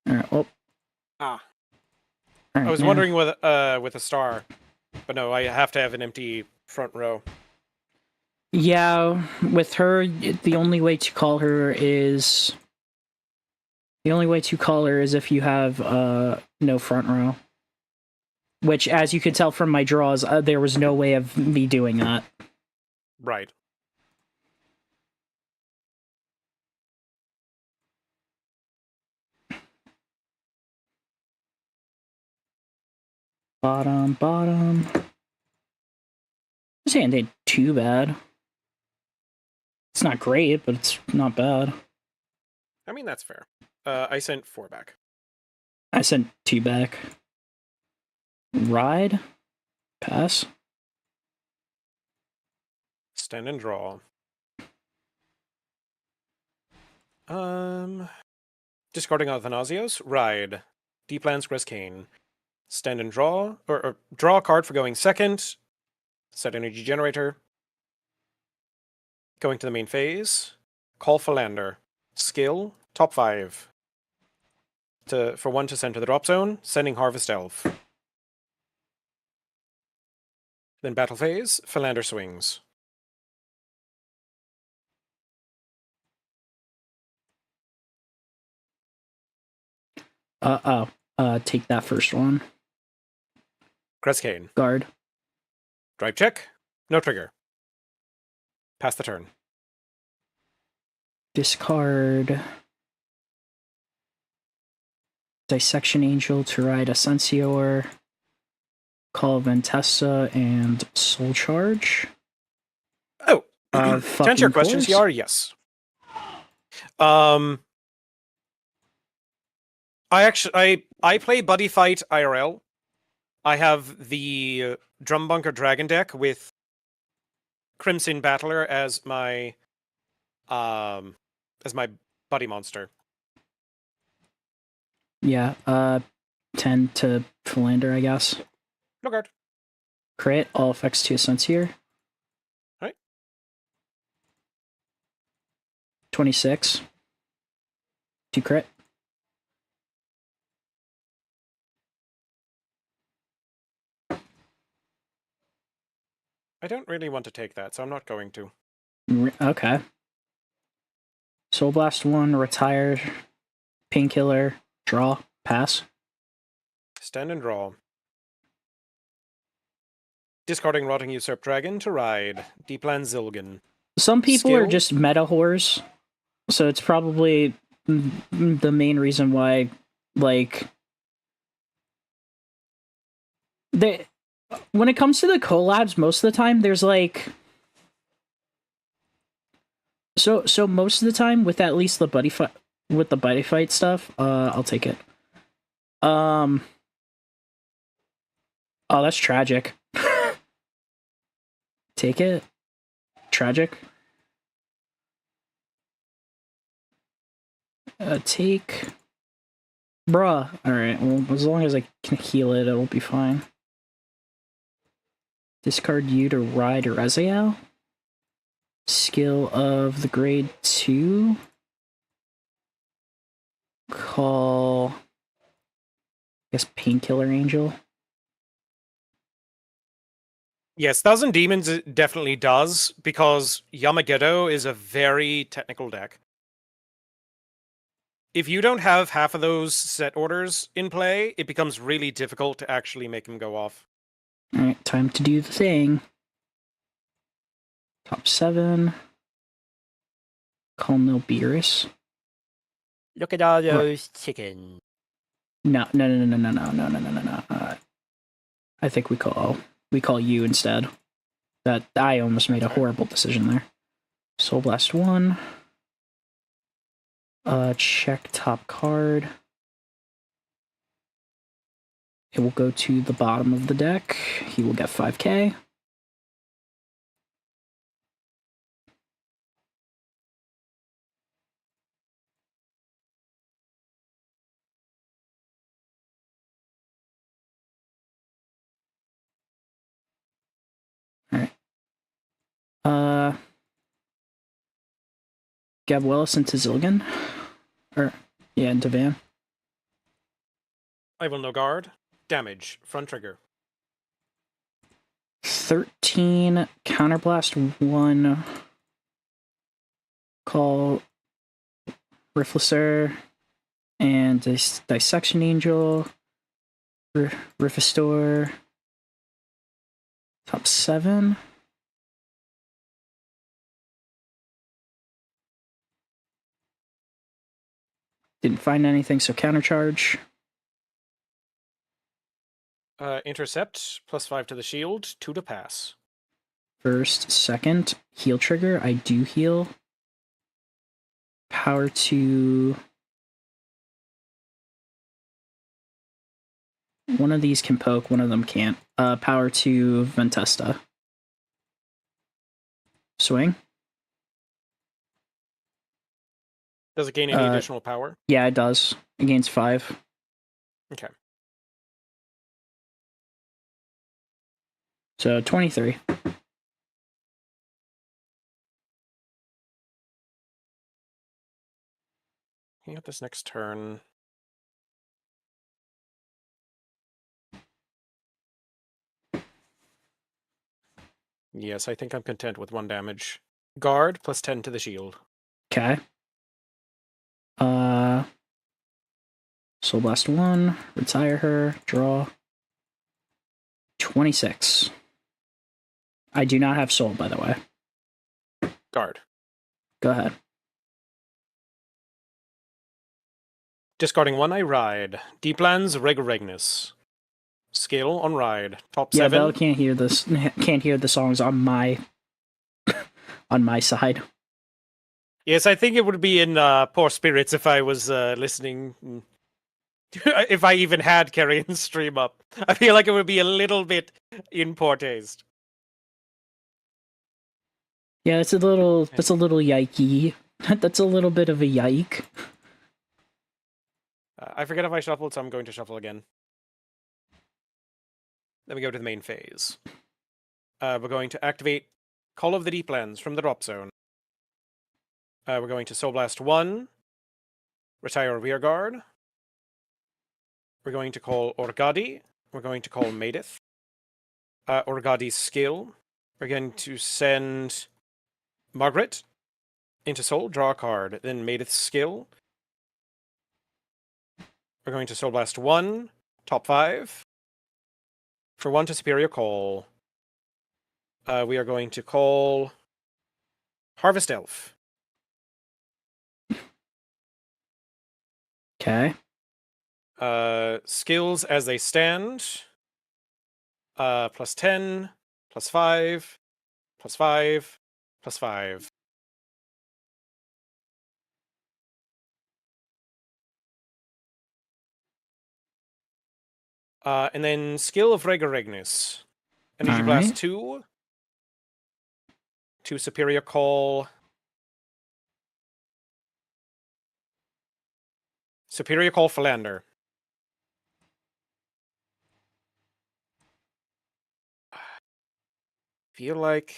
All right. Well. Ah. All right, I was man. wondering with a star, but no, I have to have an empty front row. Yeah, with her, the only way to call her is if you have no front row. Which, as you could tell from my draws, there was no way of me doing that. Right. Bottom. This hand ain't too bad. It's not great, but it's not bad. I mean, that's fair. I sent 4 back. I sent 2 back. Ride. Pass. Stand and draw. Discarding Athanasios. Ride. Deeplands Grescane. Stand and draw. Or draw a card for going second. Set energy generator. Going to the main phase. Call Philander. Skill. Top 5. For 1 to send to the drop zone. Sending Harvest Elf. Then battle phase. Philander swings. Take that first one. Grescane. Guard. Drive check. No trigger. Pass the turn. Discard Dissection Angel to ride Ascensior, Call Ventessa, and Soul Charge. Oh, to answer your question, course. CR, yes. I play Buddy Fight IRL. I have the Drum Bunker Dragon deck with Crimson Battler as my buddy monster. Yeah, 10 to Philander, I guess. No guard. Crit, all effects to Ascent here. Right. 26. 2 crit. I don't really want to take that, so I'm not going to. Okay. Soul Blast 1, retired. Painkiller, draw, pass. Stand and draw. Discarding Rotting Usurp Dragon to ride. Deepland Zilgan. Some people are Skill? just meta whores, so it's probably the main reason why, like, they, when it comes to the collabs, most of the time there's like, so most of the time with at least the buddy fight stuff, I'll take it. Oh, that's tragic. Take it. Tragic. Take. Bruh. Alright, well, as long as I can heal it, it'll be fine. Discard you to ride Reziel. Skill of the grade 2. Call. I guess Painkiller Angel. Yes, Thousand Demons it definitely does, because Yamagedo is a very technical deck. If you don't have half of those set orders in play, it becomes really difficult to actually make him go off. Alright, time to do the thing. Top 7. Call Nilbeerus. Look at all those chickens. No. I think we call you instead. That I almost made a horrible decision there. Soul Blast 1. Check top card. It will go to the bottom of the deck. He will get 5k. Alright. Gabwellis into Zilgan. Into Van. I will no guard. Damage. Front trigger. 13. Counterblast 1. Call Rifliser. And Dissection Angel. Rifestor. Top 7. Didn't find anything, so countercharge. Intercept. +5 to the shield. 2 to pass. First, second. Heal trigger. I do heal. Power to... One of these can poke, one of them can't. Power to Ventesta. Swing. Does it gain any additional power? Yeah, it does. It gains 5. Okay. So 23. Looking at this next turn. Yes, I think I'm content with 1 damage. Guard +10 to the shield. Okay. Soul Blast 1. Retire her. Draw. 26. I do not have Soul, by the way. Guard. Go ahead. Discarding 1, I ride. Deeplands Regregnus. Skill on ride. Top Yeah, 7. Bella can't hear this. Can't hear the songs on my on my side. Yes, I think it would be in poor spirits if I was listening. If I even had Carrion's stream up. I feel like it would be a little bit in poor taste. Yeah, that's a little yikey. That's a little bit of a yike. I forget if I shuffled, so I'm going to shuffle again. Then we go to the main phase. We're going to activate Call of the Deeplands from the drop zone. We're going to Soul Blast 1, retire Rearguard. We're going to call Orgadi. We're going to call Maedith. Orgadi's skill. We're going to send Margaret into Soul, draw a card. Then Maedith's skill. We're going to Soul Blast 1, top 5. For 1 to Superior Call. We are going to call Harvest Elf. Okay. Skills as they stand. Plus 10, plus 5, plus 5, plus 5. And then skill of Regnus. Energy Blast Alright. 2. To Superior Call. Superior Call Philander. Feel like...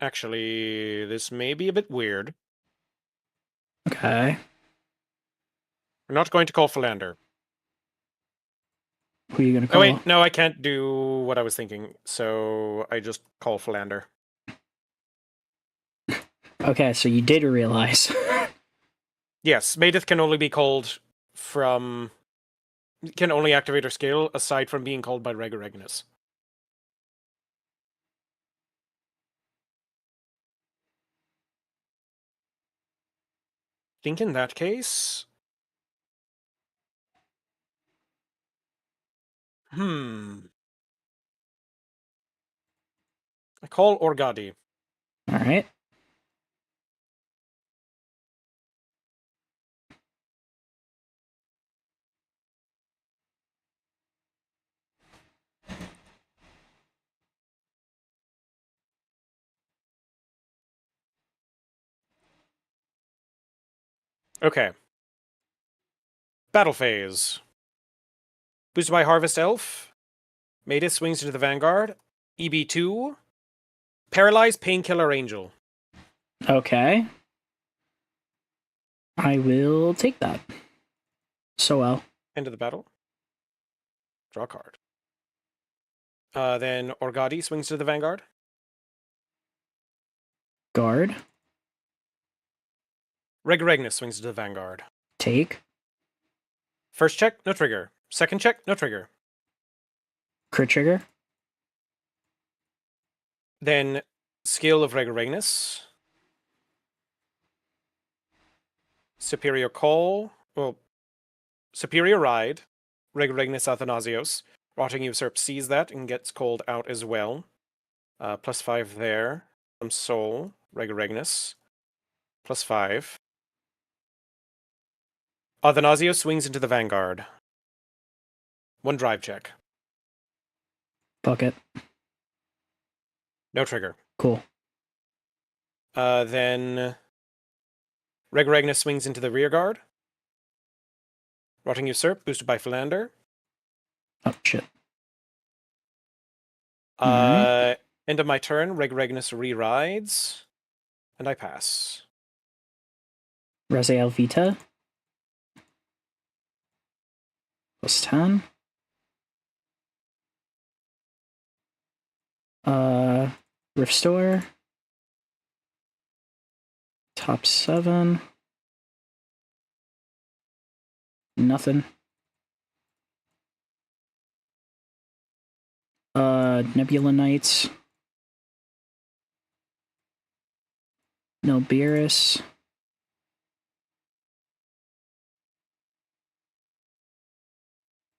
Actually, this may be a bit weird. Okay. We're not going to call Philander. Who are you gonna Oh call? wait, no, I can't do what I was thinking, so I just call Philander. Okay, so you did realize. Yes, Maedith can only be called from... Can only activate her skill aside from being called by Regnus. Think in that case... I call Orgadi. Alright. Okay. Battle phase. Boosted by Harvest Elf. Maedith swings into the Vanguard. EB2. Paralyzed Painkiller Angel. Okay. I will take that. So well. End of the battle. Draw a card. Then Orgadi swings to the Vanguard. Guard. Regnus swings to the Vanguard. Take. First check, no trigger. Second check, no trigger. Crit trigger. Then skill of Regnus. Superior Call. Well, Superior Ride. Regnus Athanasios. Rotting Usurp sees that and gets called out as well. Plus 5 there. From Soul. Regnus. Plus 5. Athanasios swings into the Vanguard. 1 drive check. Fuck it. No trigger. Cool. Then Regnus swings into the Rearguard. Rotting Usurp, boosted by Philander. Oh, shit. End of my turn, Regnus re-rides. And I pass. Raziel Vita. Plus 10. Restore. Top 7. Nothing. Nebula Knights. No Beerus.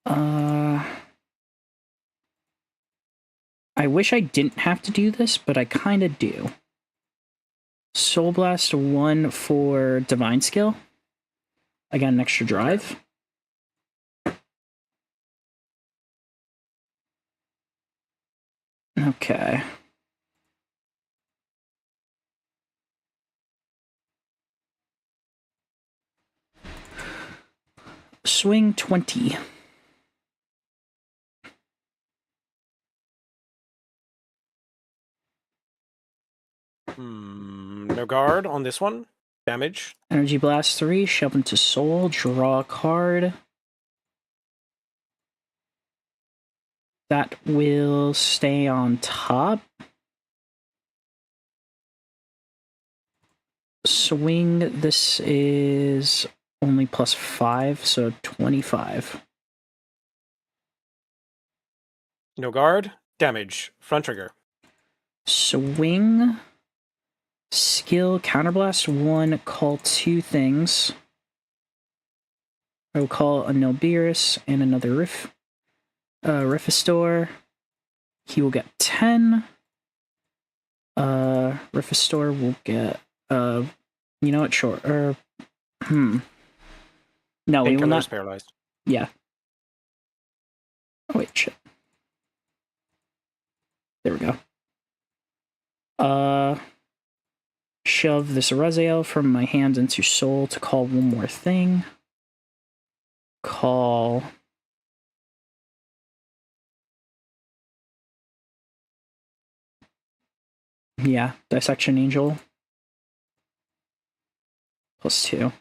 I wish I didn't have to do this, but I kind of do. Soul Blast 1 for Divine Skill. I got an extra drive. Okay. Swing 20. No guard on this one. Damage. Energy Blast 3, shove into Soul, draw a card. That will stay on top. Swing, this is only +5, so 25. No guard. Damage. Front trigger. Swing, skill, counterblast 1, call 2 things. I will call a Nilbeerus and another Rifestor. He will get 10. Rifestor will get, you know what, short, No, he will not. Paralyzed. Yeah. Oh, wait, shit. There we go. Shove this Raziel from my hand into Soul to call one more thing. Call... Yeah, Dissection Angel. +2.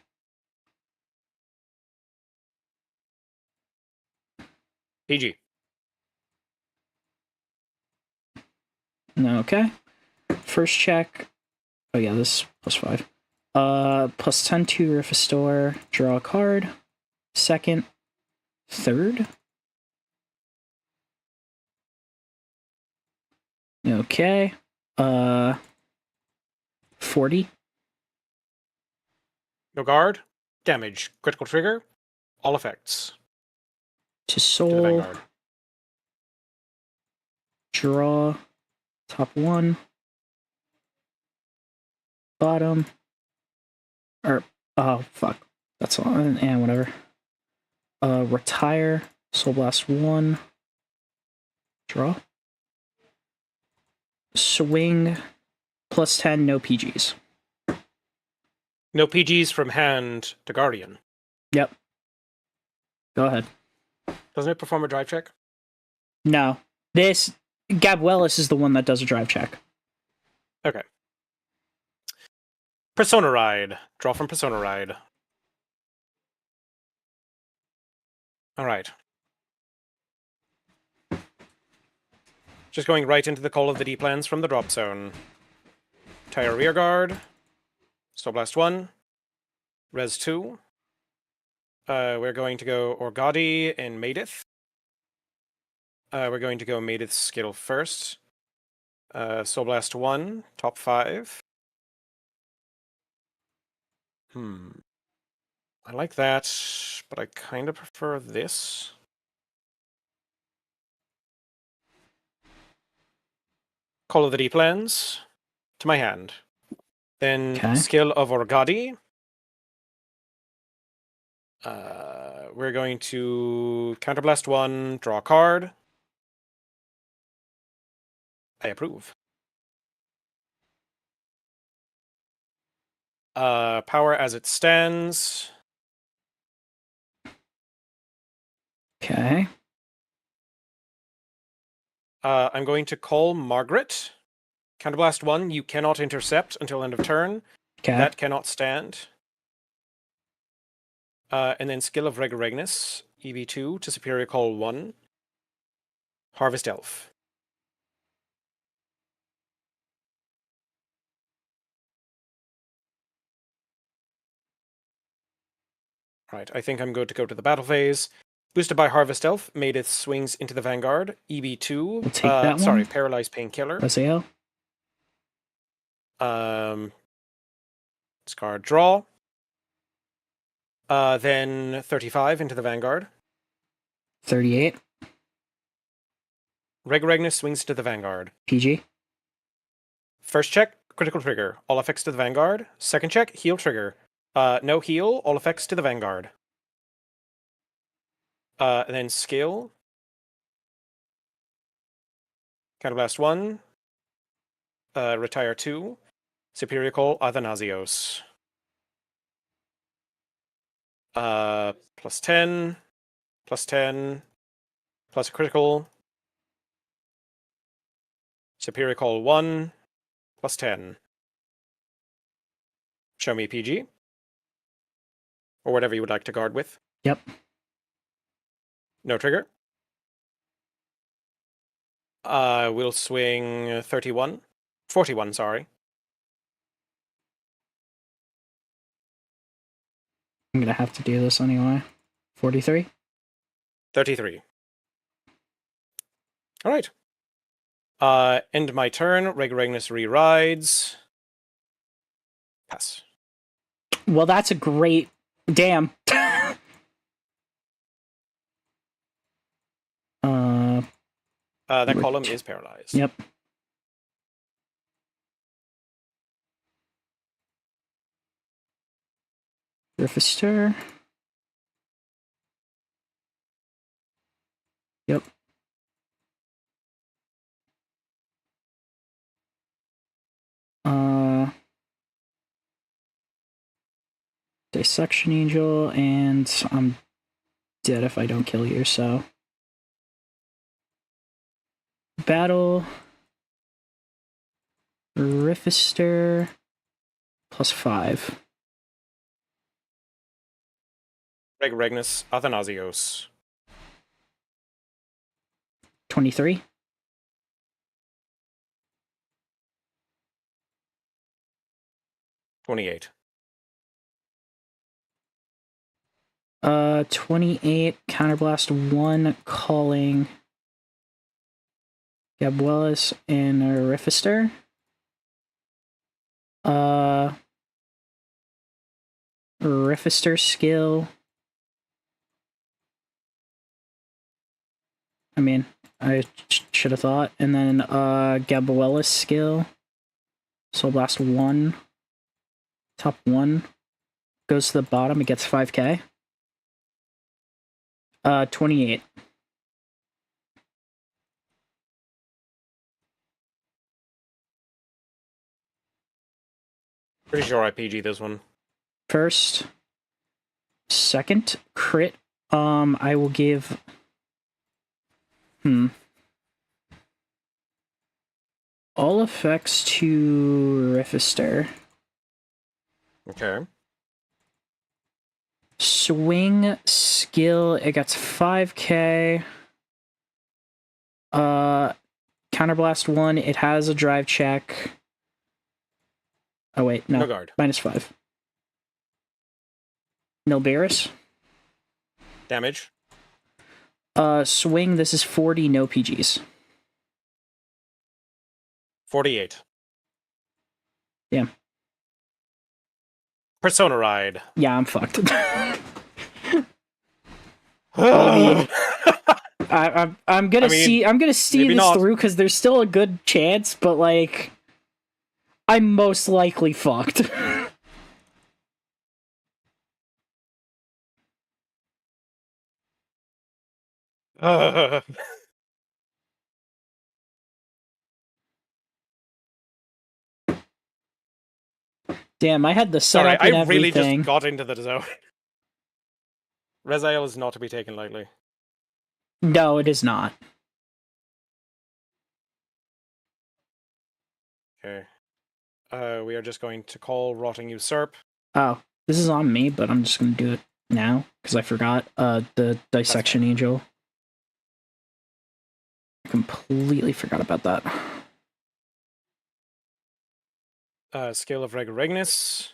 PG. Okay. First check. Oh yeah, this is +5. +10 to Rifestor. Draw a card. Second. Third. Okay. 40. No guard. Damage. Critical trigger. All effects. To To the Soul. Vanguard. Draw. Top 1. Bottom. Oh, fuck. That's all. And whatever. Retire. Soul Blast 1. Draw. Swing. +10, no PGs. No PGs from hand to Guardian. Yep. Go ahead. Doesn't it perform a drive check? No. This... Gabwellis is the one that does a drive check. Okay. Persona Ride. Draw from Persona Ride. Alright. Just going right into the Call of the Deep Lands from the drop zone. Tire Rear Guard. Soul Blast 1. Res 2. We're going to go Orgadi and Maedith. We're going to go Maedith's skill first. Soul Blast 1, top 5. I like that, but I kind of prefer this. Call of the Deep Lands to my hand. Then Okay. skill of Orgadi. We're going to Counterblast 1, draw a card. I approve. Power as it stands. Okay. I'm going to call Margaret. Counterblast 1, you cannot intercept until end of turn. Okay. That cannot stand. And then skill of Regnus, EV2 to Superior Call 1. Harvest Elf. Right, I think I'm good to go to the battle phase. Boosted by Harvest Elf, Maedith swings into the Vanguard. EV2. We'll take that Sorry, one. Paralyzed Painkiller. Raziel. Discard draw. Then 35 into the Vanguard. 38. Regulagnus swings to the Vanguard. PG. First check, critical trigger. All effects to the Vanguard. Second check, heal trigger. No heal, all effects to the Vanguard. And then skill. Counterblast 1. Retire 2. Superior Call, Athanasios. Plus 10. Plus 10. Plus a critical. Superior Call 1. Plus 10. Show me PG. Or whatever you would like to guard with. Yep. No trigger. We'll swing 31. 41, sorry. I'm gonna have to do this anyway. 43. 33. Alright. End my turn. Regulagnus re-rides. Pass. Well, that's a great... Damn. That column is paralyzed. Yep. Rifister. Yep. Dissection Angel, and I'm dead if I don't kill you, so... Battle... Rifister... plus 5. Regulagnus Athanasios. 23. $28. 28, Counterblast 1, calling Gabuelas and Rifister. Rifister skill. I mean, I should have thought. And then Gabuelas skill. Soul Blast 1. Top 1. Goes to the bottom, it gets 5k. 28. Pretty sure I PG this one. First. Second. Crit. I will give... All effects to Rifister. Okay. Swing skill, it gets 5k. Counterblast 1, it has a drive check. Oh wait, no. No guard. -5. Nilberis. Damage. Swing, this is 40, no PGs. 48. Damn. Persona Ride. Yeah, I'm fucked. I I'm gonna mean, I'm gonna see maybe this not. through because there's still a good chance, but like, I'm most likely fucked. Damn, I had the Sorry, setup and I really everything. just got into the zone. Rezael is not to be taken lightly. No, it is not. Okay. We are just going to call Rotting Usurp. Oh, this is on me, but I'm just gonna do it now because I forgot the Dissection Angel. I completely forgot about that. Scale of Regulagnus.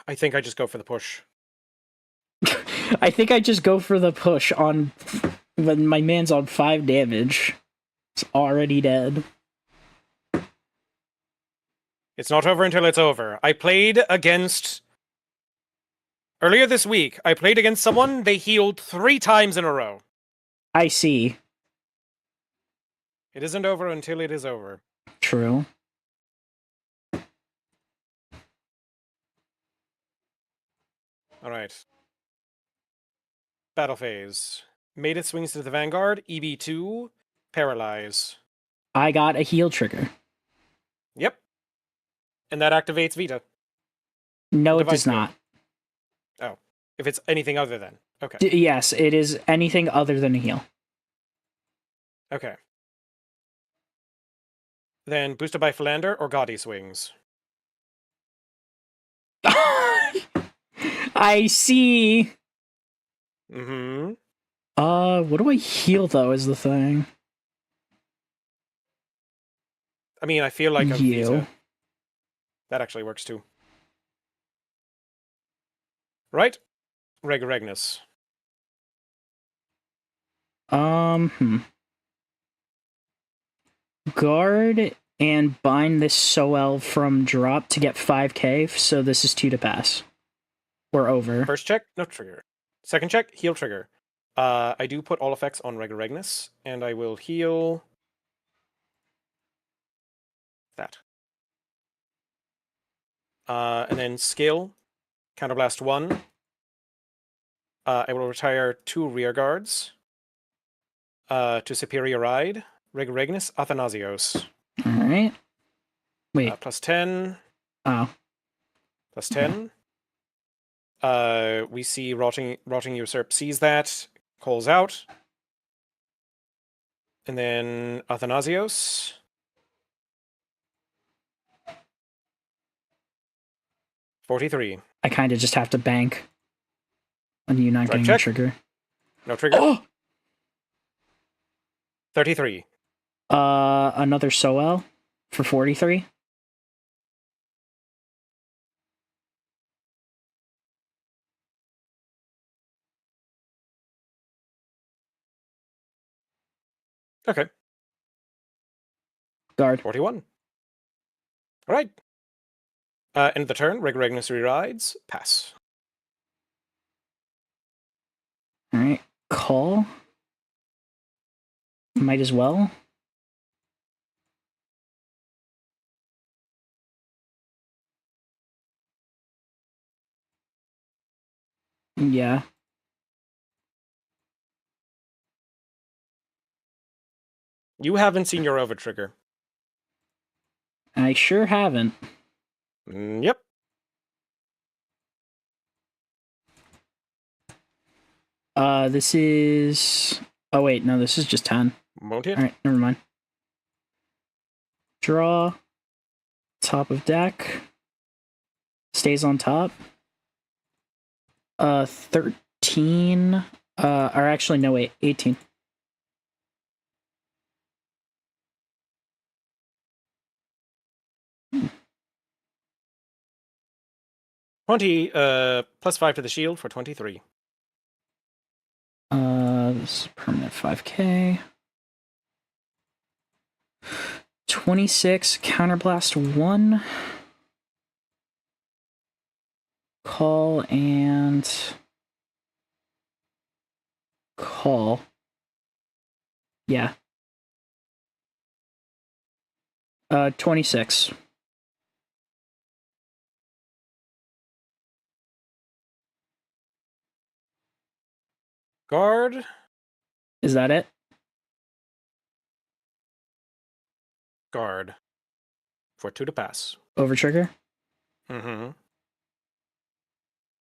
I think I just go for the push. I think I just go for the push on when my man's on 5 damage. It's already dead. It's not over until it's over. I played against... Earlier this week, I played against someone, they healed 3 times in a row. I see. It isn't over until it is over. True. Alright. Battle phase. Mated swings to the Vanguard, EB2, paralyze. I got a heal trigger. Yep. And that activates Vita. No, it Device does not. Oh. If it's anything other than. Okay. Yes, it is anything other than a heal. Okay. Then boosted by Philander or Gaudy swings. I see. Mm-hmm. What do I heal though is the thing. I mean, I feel like a You. Vita. That actually works too. Right? Regnus. Guard and bind this Soel from drop to get 5k, so this is 2 to pass. We're over. First check, no trigger. Second check, heal trigger. I do put all effects on Regnus, and I will heal that. And then skill, counterblast 1. I will retire 2 rear guards. To Superior Ride, Regnus Athanasios. Alright. Wait. Plus 10. Oh. Plus 10. We see Rotting Usurp sees that, calls out. And then Athanasios. $43. I kind of just have to bank on you not getting a check. trigger. No trigger. Oh! 33. Another Soel for 43. Okay. Guard. 41. All right. End of the turn. Regnus re-rides. Pass. Alright. Call. Might as well. Yeah. You haven't seen your over trigger. I sure haven't. Yep. This is... Oh, wait, no, this is just 10. Won't hit. Alright, never mind. Draw. Top of deck. Stays on top. 13. Or actually, no, wait, 18. Plus 5 to the shield for 23. This is permanent 5k. 26, counterblast 1. Call and... Call. Yeah. 26. Guard. Is that it? Guard. For 2 to pass. Over trigger? Mm-hmm.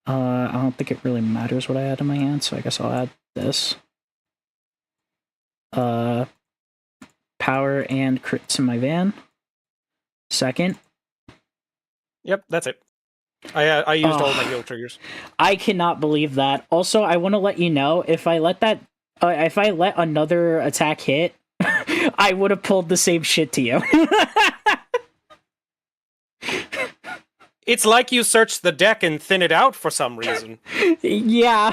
I don't think it really matters what I add in my hand, so I guess I'll add this. Power and crits in my van. Second. Yep, that's it. I used all my heal triggers. I cannot believe that. Also, I want to let you know, if I let another attack hit, I would have pulled the same shit to you. It's like you searched the deck and thin it out for some reason. Yeah.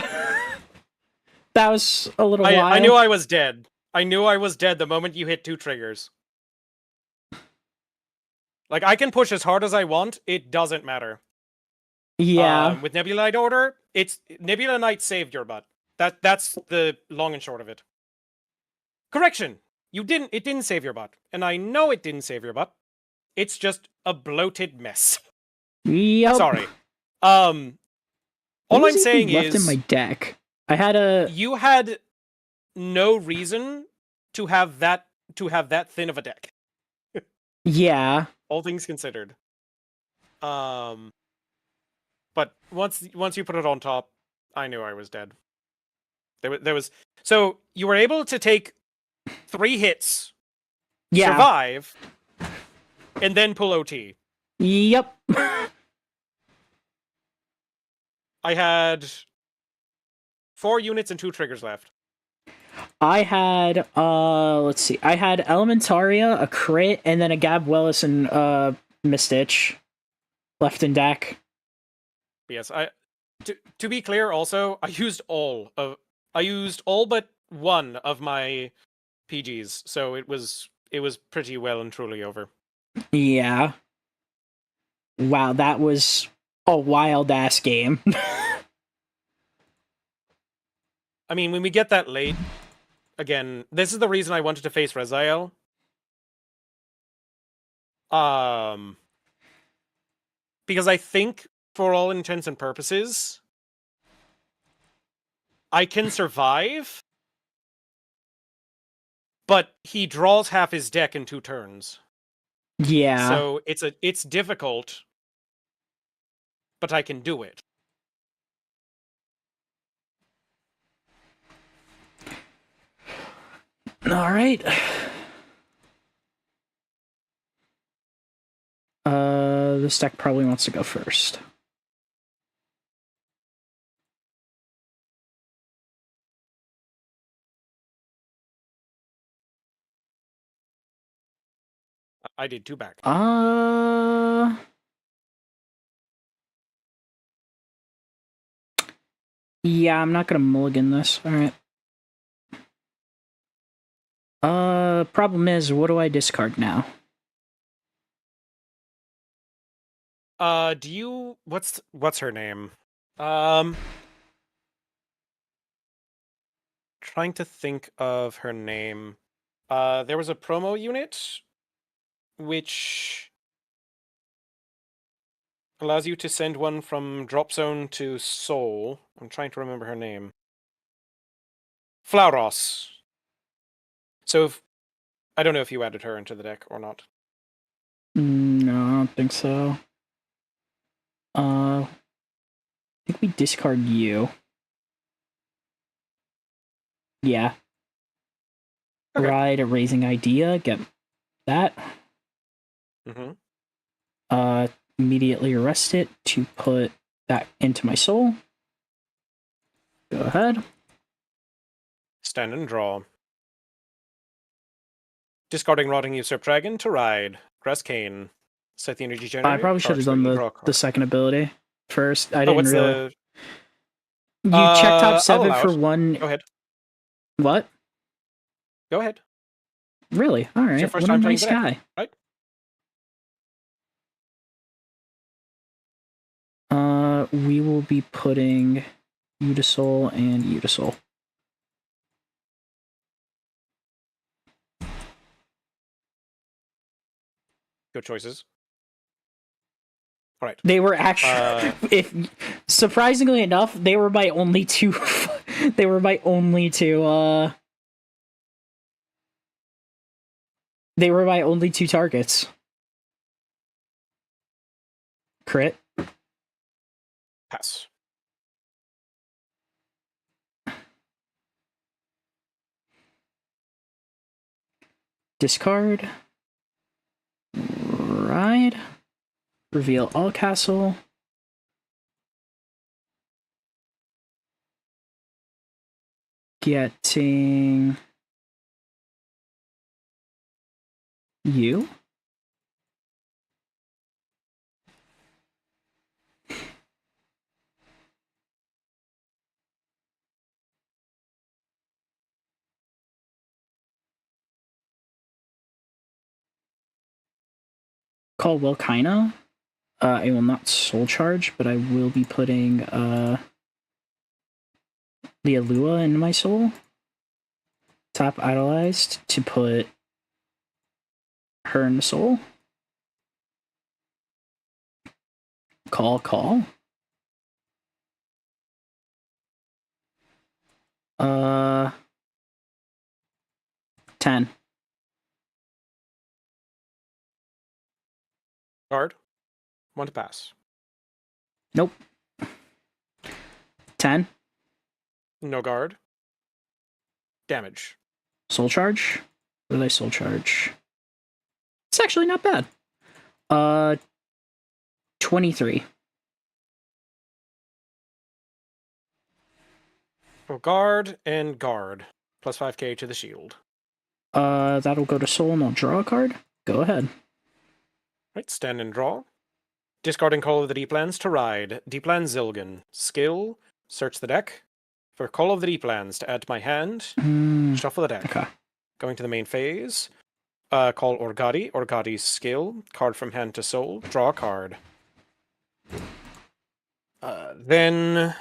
That was a little while. I knew I was dead. I knew I was dead the moment you hit 2 triggers. Like, I can push as hard as I want. It doesn't matter. Yeah. With Nebula Knight Order, it's Nebula Knight saved your butt. That's the long and short of it. Correction. It didn't save your butt. And I know it didn't save your butt. It's just a bloated mess. Yep. Sorry. What All was I'm even saying left is in my deck. I had a you had no reason to have that thin of a deck. yeah. All things considered. But once you put it on top, I knew I was dead. There was so you were able to take 3 hits, Yeah. survive, and then pull OT. Yep. I had 4 units and 2 triggers left. I had let's see. I had Elementaria, a crit, and then a Gab Wellis and Mistitch left in deck. Yes, to be clear, also I used all but one of my PGs, so it was pretty well and truly over. Yeah. Wow, that was a wild ass game. I mean, when we get that late, again, this is the reason I wanted to face Rezael. Because I think, for all intents and purposes, I can survive, but he draws half his deck in 2 turns. Yeah. So it's difficult, but I can do it. All right. This deck probably wants to go first. I did 2 back. Yeah, I'm not gonna mulligan this. All right. Problem is, what do I discard now? Do you what's her name? Trying to think of her name. There was a promo unit which allows you to send one from drop zone to soul. I'm trying to remember her name. Flauros. So I don't know if you added her into the deck or not. No, I don't think so. I think we discard you. Yeah. Okay. Ride a raising idea. Get that. Mm-hmm. Immediately arrest it to put that into my soul. Go ahead. Stand and draw. Discarding Rotting Usurp Dragon to ride. Grass Cane. Set the energy generator. I probably should have done the second ability first. I didn't really. You check top 7 for 1. Go ahead. What? Go ahead. Really? All right. It's your first what time a playing nice the deck, guy. right? We will be putting Udisol and Udisol. Good choices. All right. They were actually, if surprisingly enough, they were my only 2. They were my only 2. They were my only 2 targets. Crit. Pass. Discard. Ride. Reveal all castle. Getting you. call Wilkina. I will not soul charge, but I will be putting Lialua into my soul. Top idolized to put her in the soul. Call. 10. Guard. 1 to pass. Nope. 10. No guard. Damage. Soul charge. What did I soul charge? It's actually not bad. 23. Well, guard and guard. Plus 5k to the shield. That'll go to soul and I'll draw a card. Go ahead. Right, stand and draw. Discarding Call of the Deeplands to ride. Deepland Zilgan. Skill. Search the deck. For Call of the Deeplands to add to my hand. Shuffle the deck. Okay. Going to the main phase. Call Orgadi. Orgadi's skill. Card from hand to soul. Draw a card. Then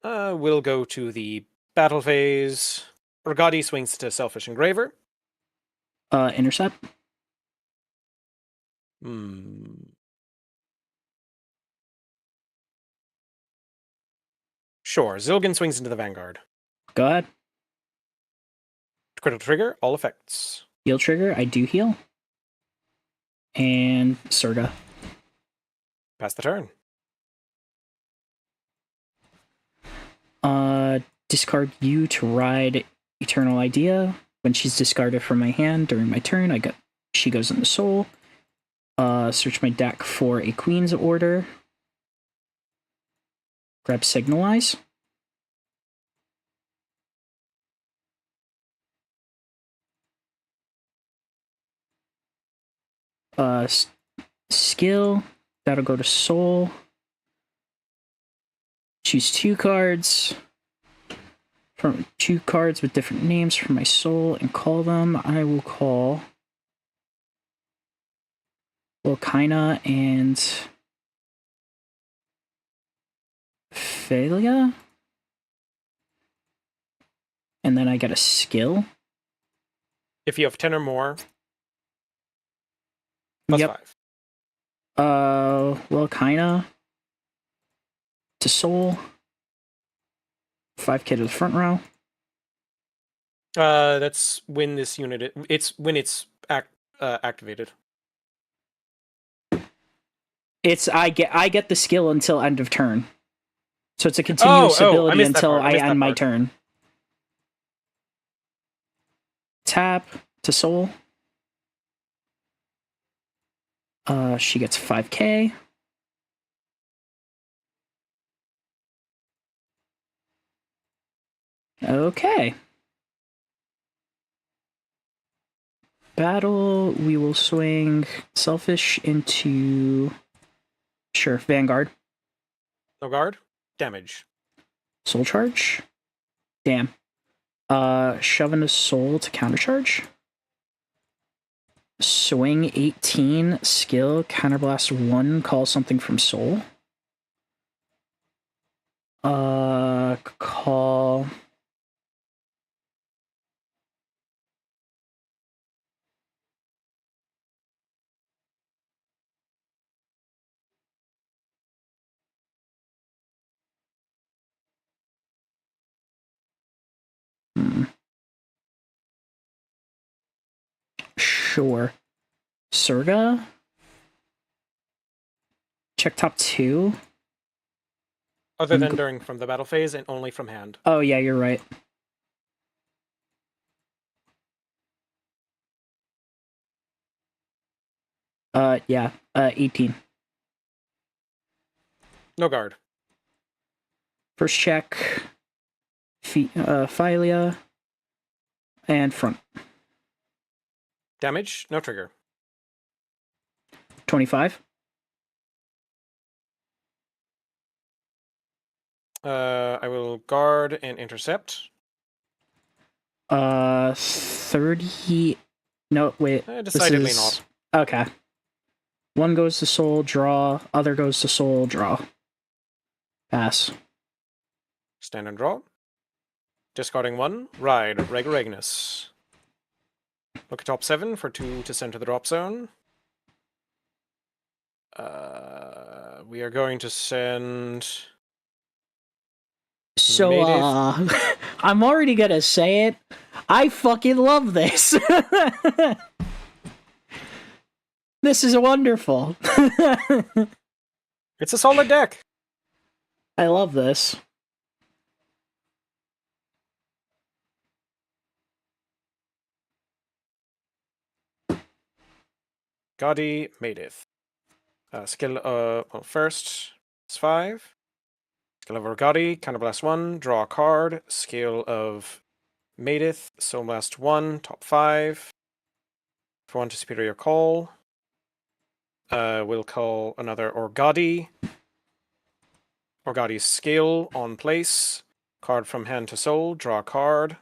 we'll go to the battle phase. Orgadi swings to Selfish Engraver. Intercept. Sure. Zilgan swings into the Vanguard. Go ahead. Critical trigger, all effects. Heal trigger. I do heal. And Surga. Pass the turn. Discard you to ride Eternal Idea. When she's discarded from my hand during my turn, she goes in the soul. Search my deck for a Queen's Order. Grab Signalize. Skill. That'll go to soul. Choose 2 cards. From 2 cards with different names for my soul and call them. I will call Volkina and Phalia. And then I get a skill. If you have 10 or more, plus Yep. 5. Volkina to soul. 5k to the front row. That's when this unit. It's when it's activated. I get the skill until end of turn. So it's a continuous ability until I end my turn. Tap to soul. She gets 5k. Okay. Battle, we will swing Selfish into... Sure, Vanguard. No guard. Damage. Soul charge. Damn. Shoving a soul to countercharge. Swing 18, skill, counterblast 1, call something from soul. Call... Sure. Surga. Check top 2. Other than during from the battle phase and only from hand. Oh, yeah, you're right. Yeah, 18. No guard. First check. Philia. And front. Damage. No trigger. 25. I will guard and intercept. 38. No, wait. Decidedly this is... not. Okay. One goes to soul, draw. Other goes to soul, draw. Pass. Stand and draw. Discarding 1, ride Regaragnus. Look at top 7 for 2 to send to the drop zone. We are going to send... So, Maedith. I'm already gonna say it. I fucking love this. This is wonderful. It's a solid deck. I love this. Gaudy Maedith. Skill first is 5. Skill of Orgadi, Counterblast 1, draw a card. Skill of Maedith, Soulblast 1, top 5. For 1 to Superior Call. We'll call another Orgadi. Orgadi's skill on place. Card from hand to soul, draw a card.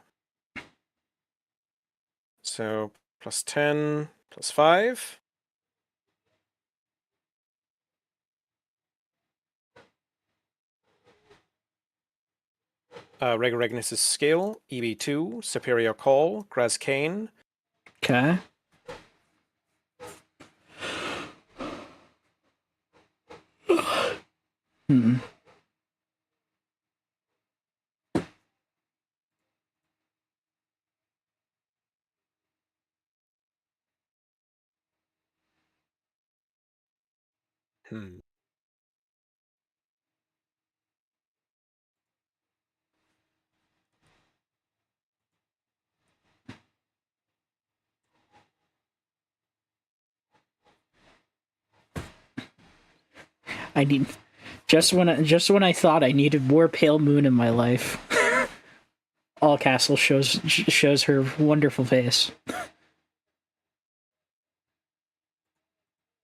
So plus 10, plus 5. Regaragnus' skill, EB2, Superior Call, Grazkane. Okay. Hmm. I need just when I thought I needed more pale moon in my life. All Castle shows her wonderful face,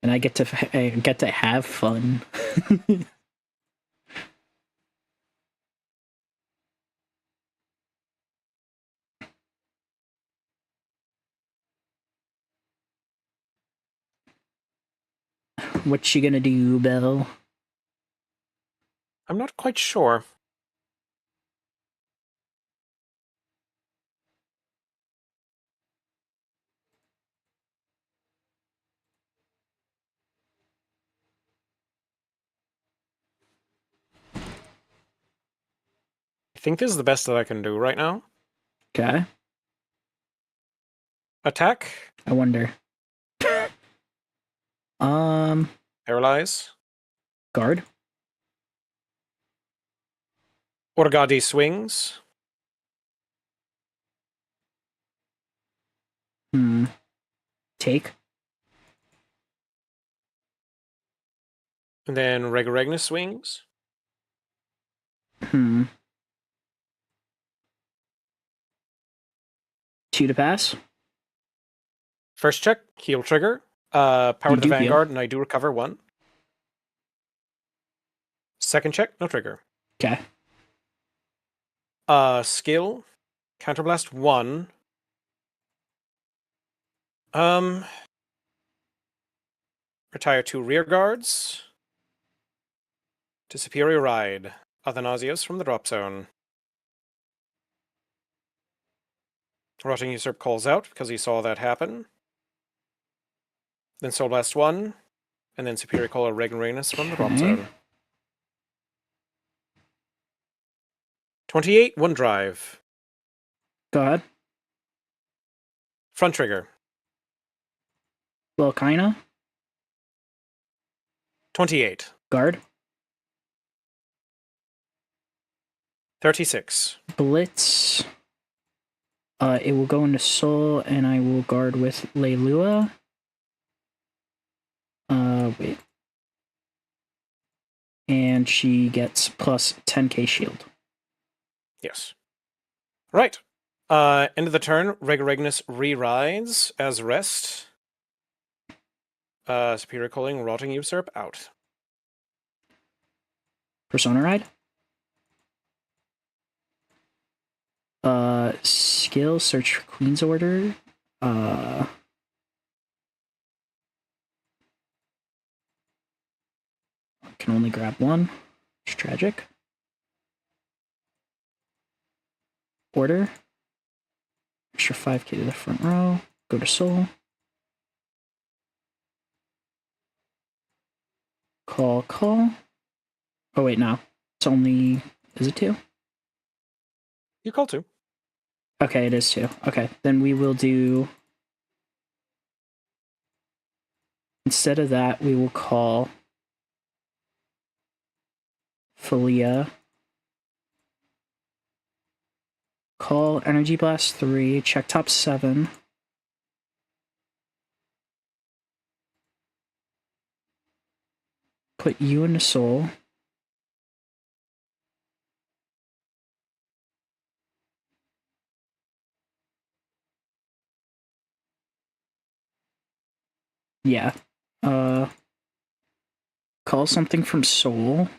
and I get to have fun. What you gonna do, Belle? I'm not quite sure. I think this is the best that I can do right now. Okay. Attack. I wonder. Paralyze. Guard. Orgadi swings. Take. And then Regaragnus swings. 2 to pass. First check, heal trigger. Power You to the do heal. Vanguard, and I do recover 1. Second check, no trigger. Okay. Skill, Counterblast 1. Retire 2 rear guards. To Superior Ride. Athanasios from the drop zone. Rotting Usurp calls out because he saw that happen. Then Soul Blast 1. And then Superior Call Regaragnus from the drop Okay. zone. 28, 1 drive. Go ahead. Front trigger. Well, kinda. 28. Guard. 36. Blitz. It will go into Soul, and I will guard with Leilua. Wait. And she gets plus 10k shield. Yes. Right. End of the turn, Regaragnus re-rides as rest. Superior Calling, Rotting Usurp out. Persona Ride. Skill, search for Queen's Order. can only grab one. It's tragic. Order. Extra 5k to the front row. Go to soul. Call. Oh, wait, no. It's only... Is it 2? You call 2. Okay, it is 2. Okay, then we will do... Instead of that, we will call... Philia. Call Energy Blast 3, check top 7. Put you into soul. Yeah. Call something from soul.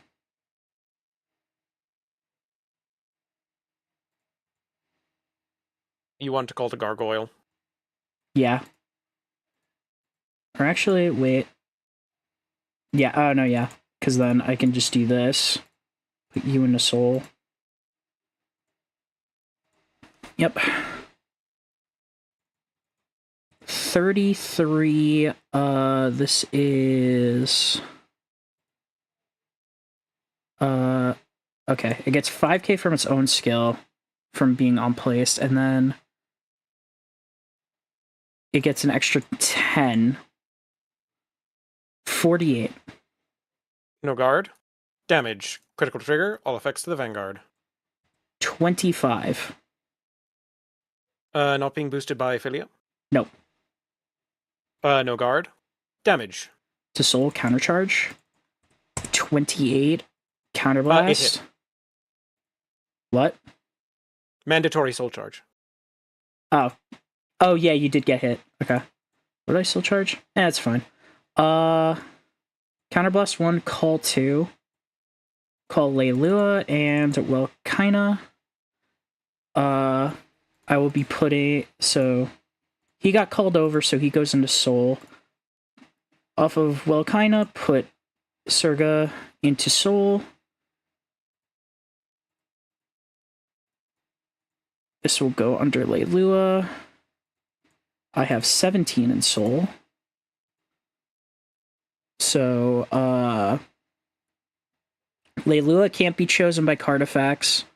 You want to call the gargoyle. Yeah. Or actually, wait. Yeah, oh no, yeah. Because then I can just do this. Put you into soul. Yep. 33, this is... okay, it gets 5k from its own skill from being unplaced, and then it gets an extra 10. 48. No guard. Damage. Critical trigger. All effects to the Vanguard. 25. Not being boosted by Philia. Nope. No guard. Damage. To soul countercharge. 28. It Counterblast. hit. What? Mandatory soul charge. Oh. Oh, yeah, you did get hit. Okay. What did I still charge? It's fine. Counterblast 1, call 2. Call Leilua, and, well, kinda. I will be putting... So, he got called over, so he goes into soul. Off of Welkina, put Surga into soul. This will go under Leilua. I have 17 in soul. So, Leilua can't be chosen by card effects.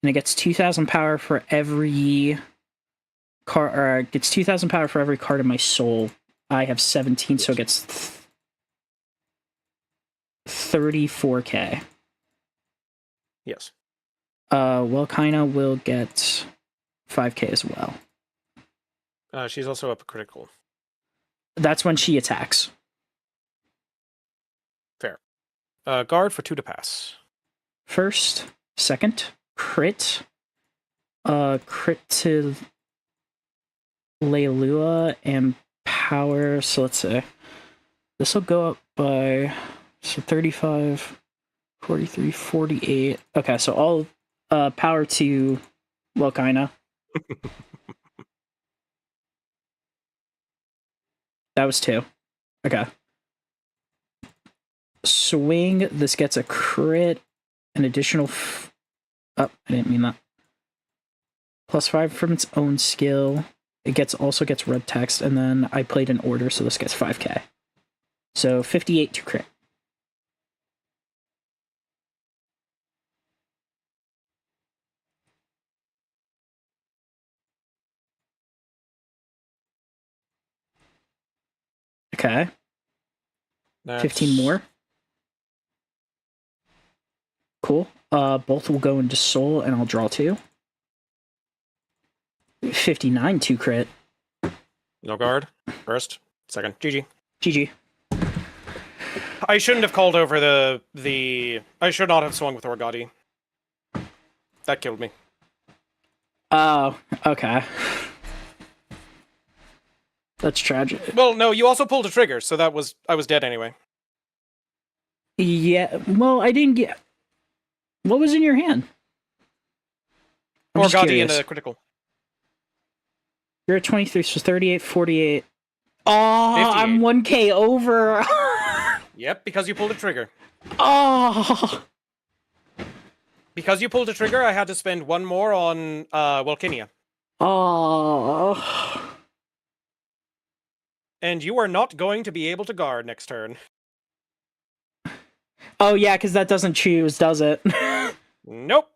And it gets 2,000 power for every card, or it gets 2,000 power for every card in my soul. I have 17, so it gets 34k. Yes. Welkina will get 5k as well. She's also up a critical. That's when she attacks. Fair. Guard for 2 to pass. First, second, crit. Crit to Leilua and power. So let's say this will go up by 35, 43, 48. Okay, so all power to Welkina. That was 2. Okay. Swing. This gets a crit. An additional... Oh, I didn't mean that. +5 from its own skill. It also gets red text, and then I played an order, so this gets 5k. So 58 to crit. Okay. That's... 15 more. Cool. Both will go into soul, and I'll draw 2. 59 to crit. No guard. First. Second. GG. GG. I shouldn't have called over the... I should not have swung with Orgati. That killed me. Oh, okay. That's tragic. Well, no, you also pulled a trigger, so that was... I was dead anyway. Yeah, well, I didn't get... What was in your hand? I'm just Orgati curious. and a critical. You're at 23, so 38, 48. Oh, 58. I'm 1k over. Yep, because you pulled a trigger. Oh. Because you pulled a trigger, I had to spend one more on Volkinia. Oh. And you are not going to be able to guard next turn. Oh yeah, because that doesn't choose, does it? Nope.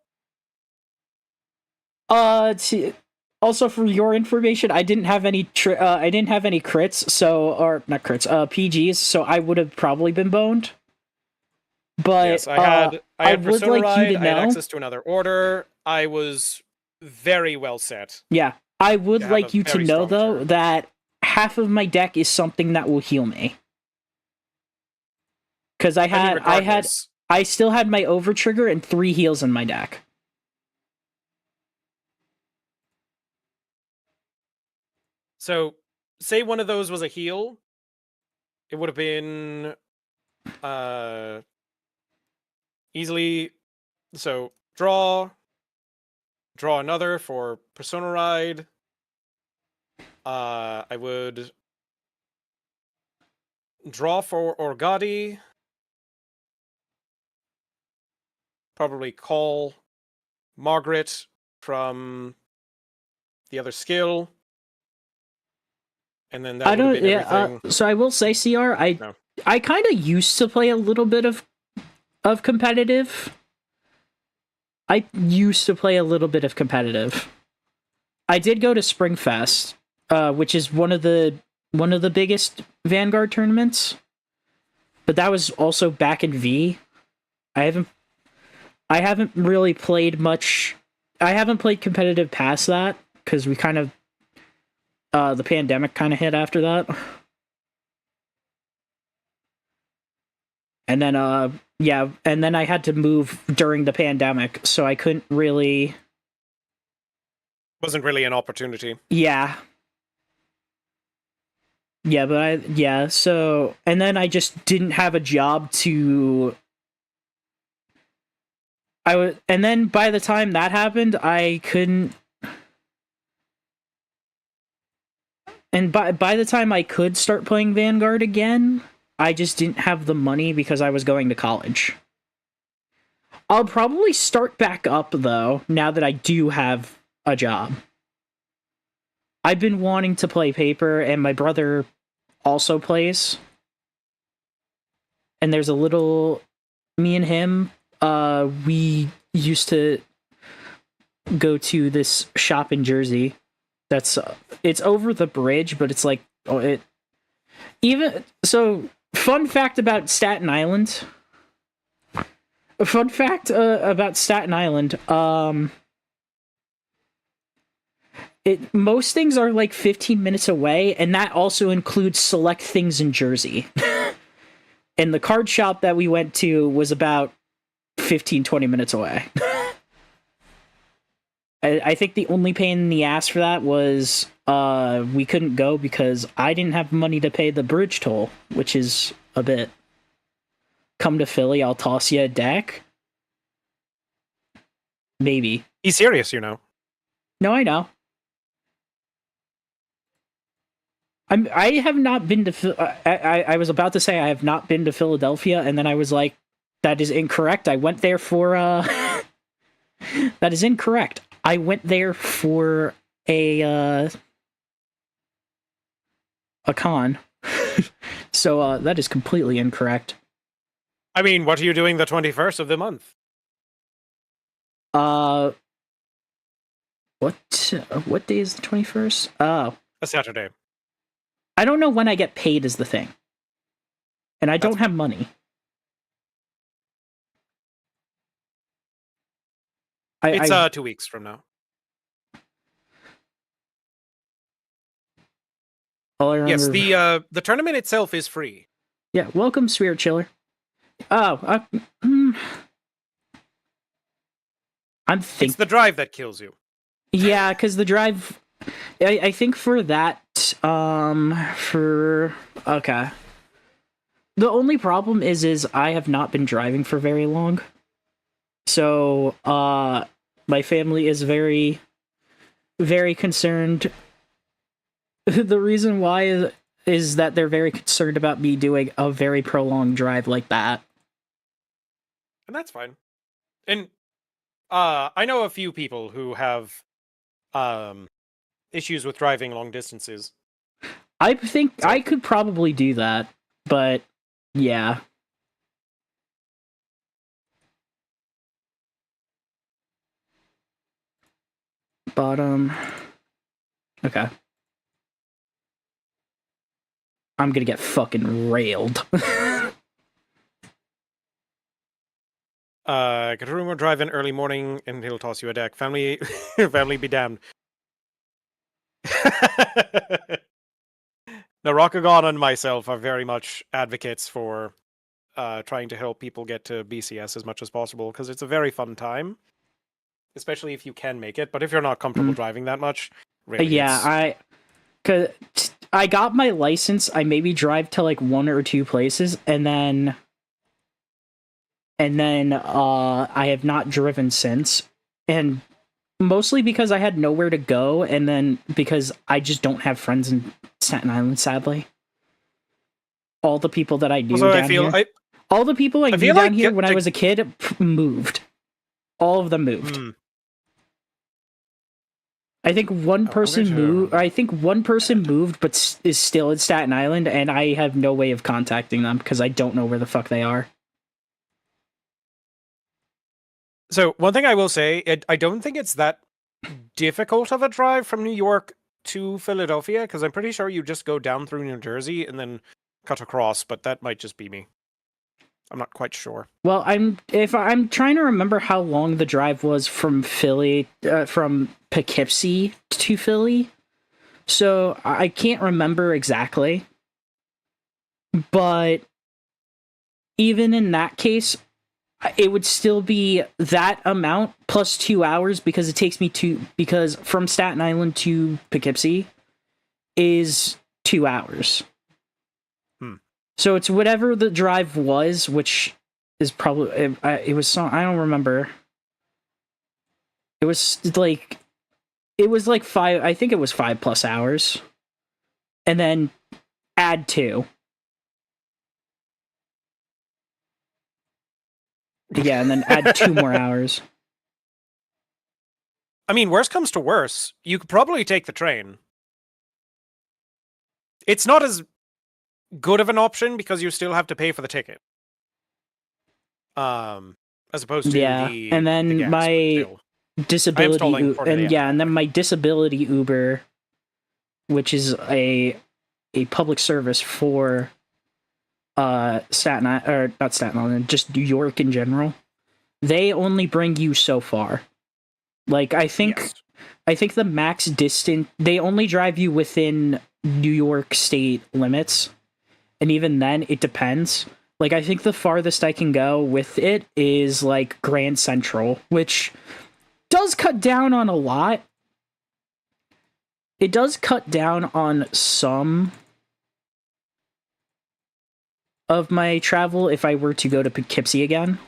Also for your information, I didn't have any crits, so or not crits, PGs, so I would have probably been boned. But Yes, I had would Persona like you Ride, to I had know. access to another order. I was very well set. Yeah, I would to have like a you to very know strong though turn. that half of my deck is something that will heal me. Because I still had my over trigger and 3 heals in my deck. So, say one of those was a heal, it would have been easily. So draw another for Persona Ride. I would draw for Orgadi. Probably call Margaret from the other skill. And then that I would have don't. been Yeah. everything. So I will say, CR. No. I kind of used to play a little bit of competitive. I used to play a little bit of competitive. I did go to Springfest, which is one of the biggest Vanguard tournaments. But that was also back in V. I haven't really played much. I haven't played competitive past that because we kind of the pandemic kind of hit after that. And then and then I had to move during the pandemic, so I couldn't really. Wasn't really an opportunity. Yeah. Yeah, so and then I just didn't have a job to. And then by the time that happened, I couldn't. And by the time I could start playing Vanguard again, I just didn't have the money because I was going to college. I'll probably start back up, though, now that I do have a job. I've been wanting to play Paper, and my brother also plays. And there's a little... Me and him, we used to go to this shop in Jersey. That's... it's over the bridge, but it's like... Fun fact about Staten Island. Most things are like 15 minutes away, and that also includes select things in Jersey. And the card shop that we went to was about 15-20 minutes away. I think the only pain in the ass for that was we couldn't go because I didn't have money to pay the bridge toll, which is a bit. Come to Philly, I'll toss you a deck. Maybe. He's serious, you know. No, I know. I have not been to. I was about to say I have not been to Philadelphia, and then I was like, that is incorrect. I went there for. That is incorrect. I went there for a con. So that is completely incorrect. I mean, what are you doing the 21st of the month? What day is the 21st? Oh. A Saturday. I don't know when I get paid is the thing. And I don't have money. It's 2 weeks from now. All I remember... Yes, the tournament itself is free. Yeah, welcome, Spirit Chiller. Oh, I'm thinking... It's the drive that kills you. Yeah, because the drive... I think for that, okay. The only problem is I have not been driving for very long. So, my family is very, very concerned. The reason why is is that they're very concerned about me doing a very prolonged drive like that. And that's fine. And I know a few people who have issues with driving long distances. I think So- I could probably do that, but yeah. Bottom. Okay. I'm gonna get fucking railed. Kataruma will drive in early morning and he'll toss you a deck. Family be damned. Now, Rockagon and myself are very much advocates for trying to help people get to BCS as much as possible, because it's a very fun time, especially if you can make it. But if you're not comfortable driving that much, really, Yeah, I got my license. I maybe drive to like 1 or 2 places, and then I have not driven since, and mostly because I had nowhere to go, and then because I just don't have friends in Staten Island, sadly. All the people that I knew Also, down here, all the people I knew feel down like here when I was a kid moved. All of them moved. I think one person moved. I think one person moved, but is still in Staten Island, and I have no way of contacting them because I don't know where the fuck they are. So one thing I will say, I don't think it's that difficult of a drive from New York to Philadelphia, because I'm pretty sure you just go down through New Jersey and then cut across, but that might just be me. I'm not quite sure. Well, I'm trying to remember how long the drive was from Philly, from Poughkeepsie to Philly. So I can't remember exactly. But even in that case, it would still be that amount plus 2 hours, because it takes me because from Staten Island to Poughkeepsie is 2 hours. So it's whatever the drive was, which is probably, it was so, I don't remember. It was like 5, I think it was 5+ hours. And then add 2. Yeah, and then add 2 more hours. I mean, worst comes to worst, you could probably take the train. It's not as good of an option because you still have to pay for the ticket. As opposed to and then gas, my disability and then my disability Uber, which is a public service for Staten Island, or not Staten Island, just New York in general. They only bring you so far. Like I think the max distance, they only drive you within New York state limits. And even then, it depends. Like, I think the farthest I can go with it is, like, Grand Central, which does cut down on a lot. It does cut down on some of my travel if I were to go to Poughkeepsie again.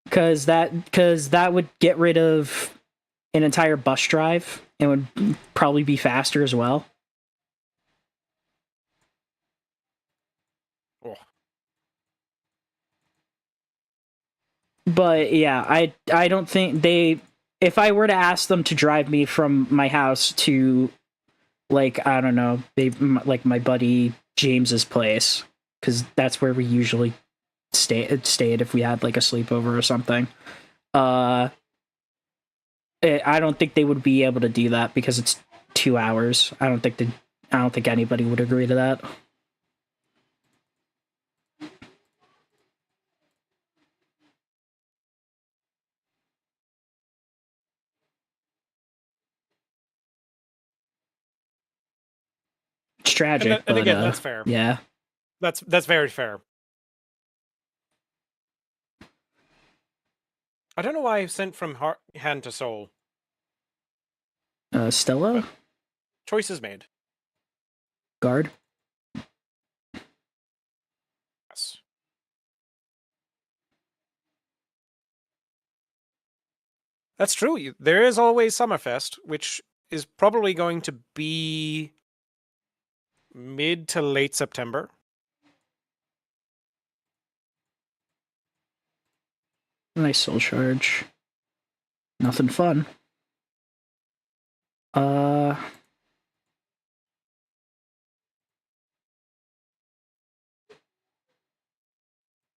Because that would get rid of an entire bus drive and would probably be faster as well. But yeah, I don't think if I were to ask them to drive me from my house to, like, I don't know, like my buddy James's place, because that's where we usually stayed if we had like a sleepover or something. I don't think they would be able to do that because it's 2 hours. I don't think anybody would agree to that. It's tragic, and again, that's fair. Yeah, that's very fair. I don't know why I sent from hand to soul. Stella? Choices made. Guard? Yes. That's true. There is always Summerfest, which is probably going to be Mid to late September. Nice soul charge. Nothing fun.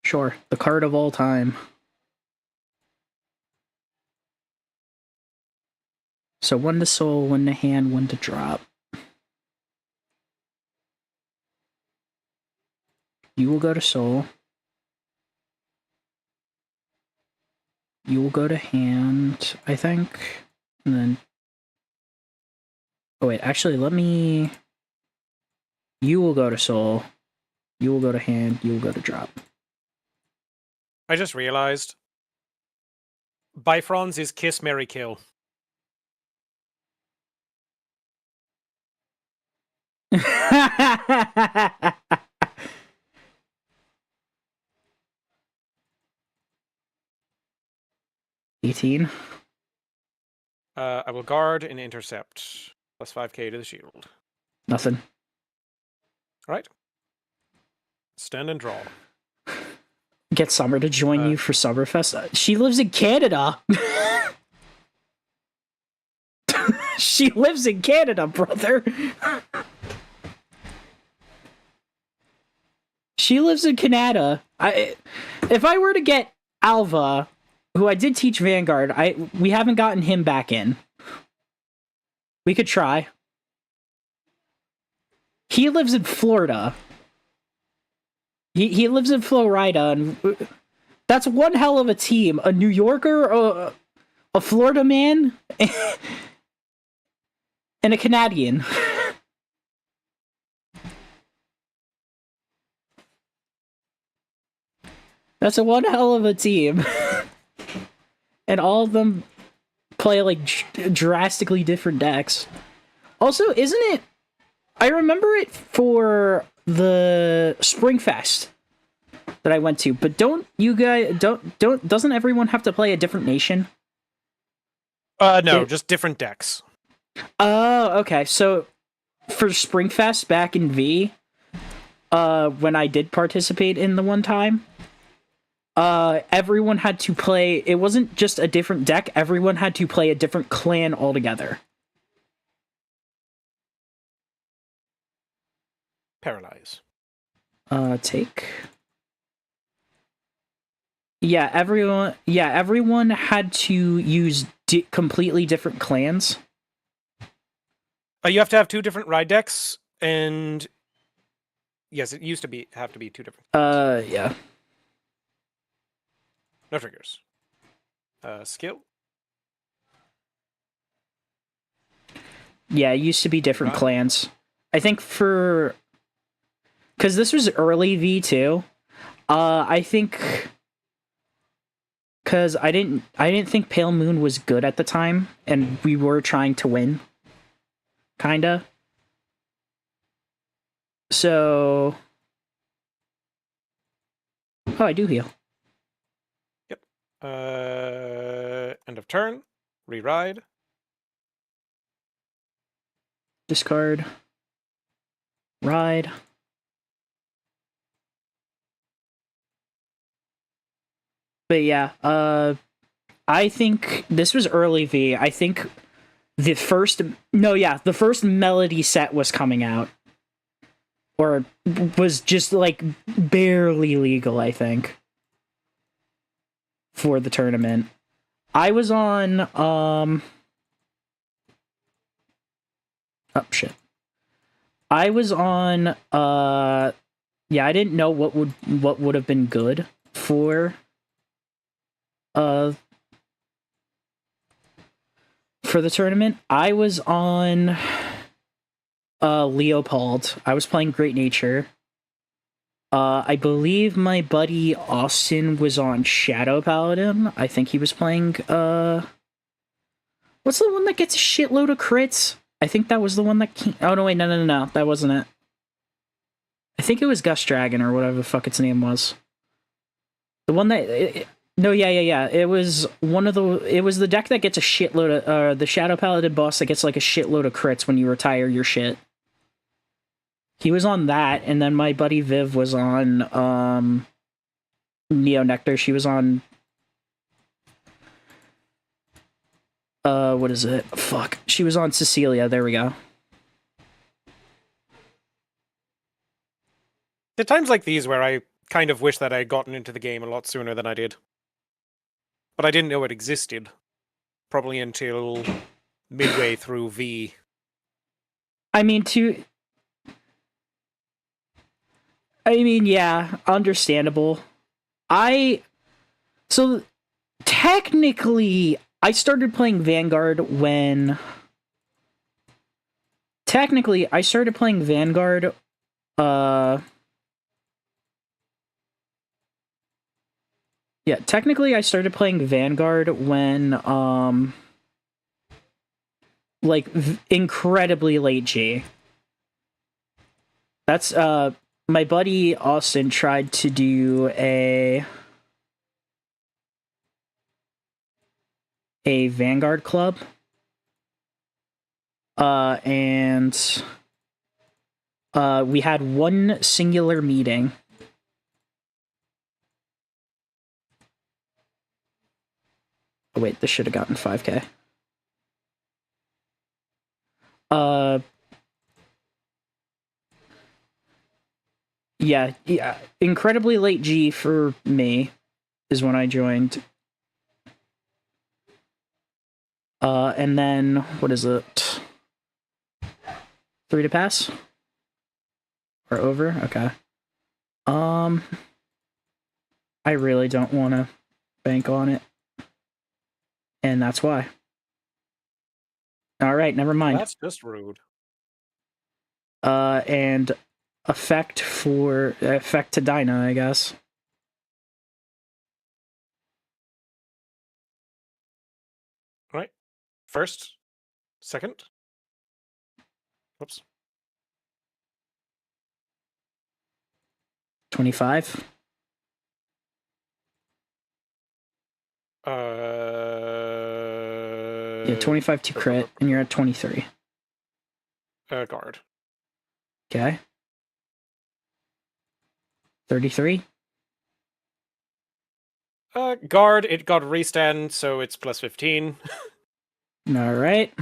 Sure, the card of all time. So 1 to soul, 1 to hand, 1 to drop. You will go to soul. You will go to hand, I think. And then... Oh wait, actually, let me... You will go to soul. You will go to hand. You will go to drop. I just realized Bifron's is Kiss, Marry, Kill. $18. I will guard and intercept. Plus 5k to the shield. Nothing. Alright. Stand and draw. Get Summer to join you for Summerfest. She lives in Canada. She lives in Canada, brother. She lives in Canada. If I were to get Alva, who I did teach Vanguard, we haven't gotten him back in. We could try. He lives in Florida. He lives in Florida, and that's one hell of a team. A New Yorker, a Florida man, and a Canadian. That's a one hell of a team. And all of them play like drastically different decks. Also, isn't it... I remember it for the Springfest that I went to, but don't you guys doesn't everyone have to play a different nation? No, just different decks. Oh, okay. So for Springfest back in V, when I did participate in the one time, everyone had to play... It wasn't just a different deck, everyone had to play a different clan altogether. Paralyze. Take. Yeah, everyone had to use completely different clans. You have to have 2 different ride decks, and yes, it used to have to be 2 different. Yeah. No triggers. Skill. Yeah, it used to be different clans. I think for... Because this was early V2. I think... Because I didn't think Pale Moon was good at the time, and we were trying to win. Kinda. So... Oh, I do heal. Yep. End of turn. Re-ride. Discard. Ride. But yeah, I think this was early V. I think the first Melody set was coming out. Or was just like barely legal, I think. For the tournament. I was on oh shit. I was on I didn't know what would have been good for the tournament. I was on Leopold. I was playing Great Nature. I believe my buddy Austin was on Shadow Paladin. I think he was playing what's the one that gets a shitload of crits? I think that was the one that came... Oh no, wait, no, that wasn't it. I think it was Gust Dragon or whatever the fuck its name was. The one that... yeah. It was one of the... It was the deck that gets a shitload of... the Shadow Paladin boss that gets like a shitload of crits when you retire your shit. He was on that, and then my buddy Viv was on Neo Nectar. She was on what is it? Fuck. She was on Cecilia. There we go. At times like these where I kind of wish that I had gotten into the game a lot sooner than I did. But I didn't know it existed. Probably until midway through V. I mean, yeah, understandable. So technically, I started playing Vanguard when... Technically, I started playing Vanguard, yeah, technically I started playing Vanguard when, like, incredibly late G. That's, my buddy Austin tried to do a Vanguard club. And we had one singular meeting. Oh wait, this should have gotten 5K. Yeah, incredibly late G for me is when I joined. And then, what is it? 3 to pass? Or over? Okay. I really don't want to bank on it. And that's why. Alright, never mind. That's just rude. And effect to Dyna, I guess. Right. First. Second. Whoops. 25. Yeah, 25 to crit, and you're at 23. Guard. Okay. 33. Guard, it got restand, so it's plus 15. Alright.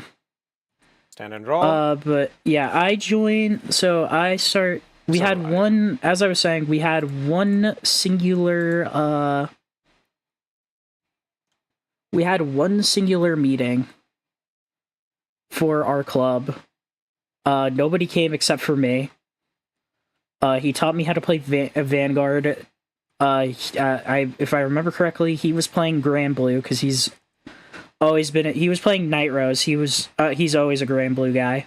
Stand and draw. But yeah, I joined, so I start, we So had I- one, as I was saying, we had one singular, meeting for our club. Nobody came except for me. He taught me how to play Vanguard. If I remember correctly, he was playing Grand Blue because he was playing Night Rose. He's always a Grand Blue guy.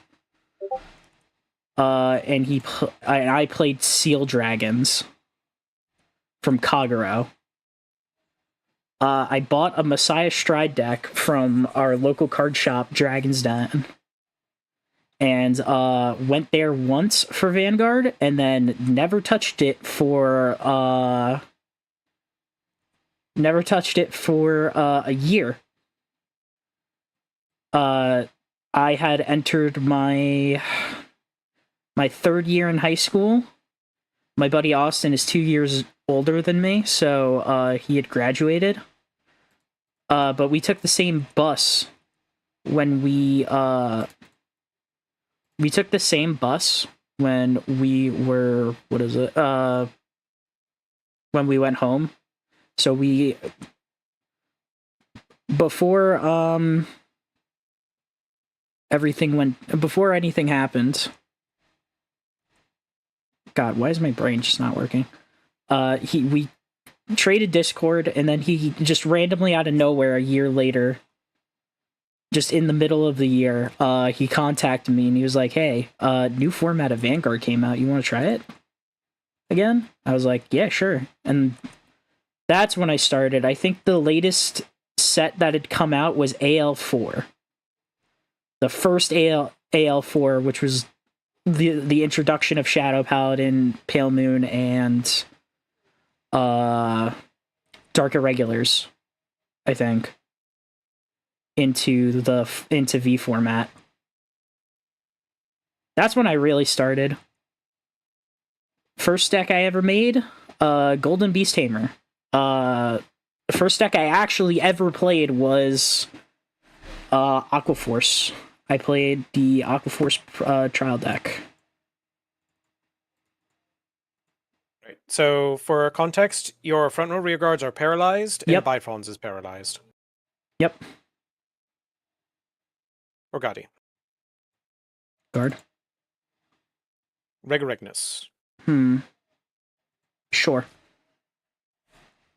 And I played Seal Dragons from Kagero. I bought a Messiah Stride deck from our local card shop, Dragon's Den. And went there once for Vanguard, and then never touched it for a year. I had entered my third year in high school. My buddy Austin is 2 years older than me, so he had graduated. But we took the same bus when we took the same bus when we were, when we went home. So before anything happened. God, why is my brain just not working? We traded Discord, and then he just randomly out of nowhere a year later, just in the middle of the year, he contacted me and he was like, hey, new format of Vanguard came out. You want to try it again? I was like, yeah, sure. And that's when I started. I think the latest set that had come out was AL4. The first AL4, which was the introduction of Shadow Paladin, Pale Moon, and Dark Irregulars, I think, into V format. That's when I really started. First deck I ever made, Golden Beast Tamer. The first deck I actually ever played was Aquaforce. I played the Aquaforce trial deck. Right. So, for context, your front row rear guards are paralyzed, Yep. and Bifrons is paralyzed. Yep. Orgati. Guard. Regorignus. Sure.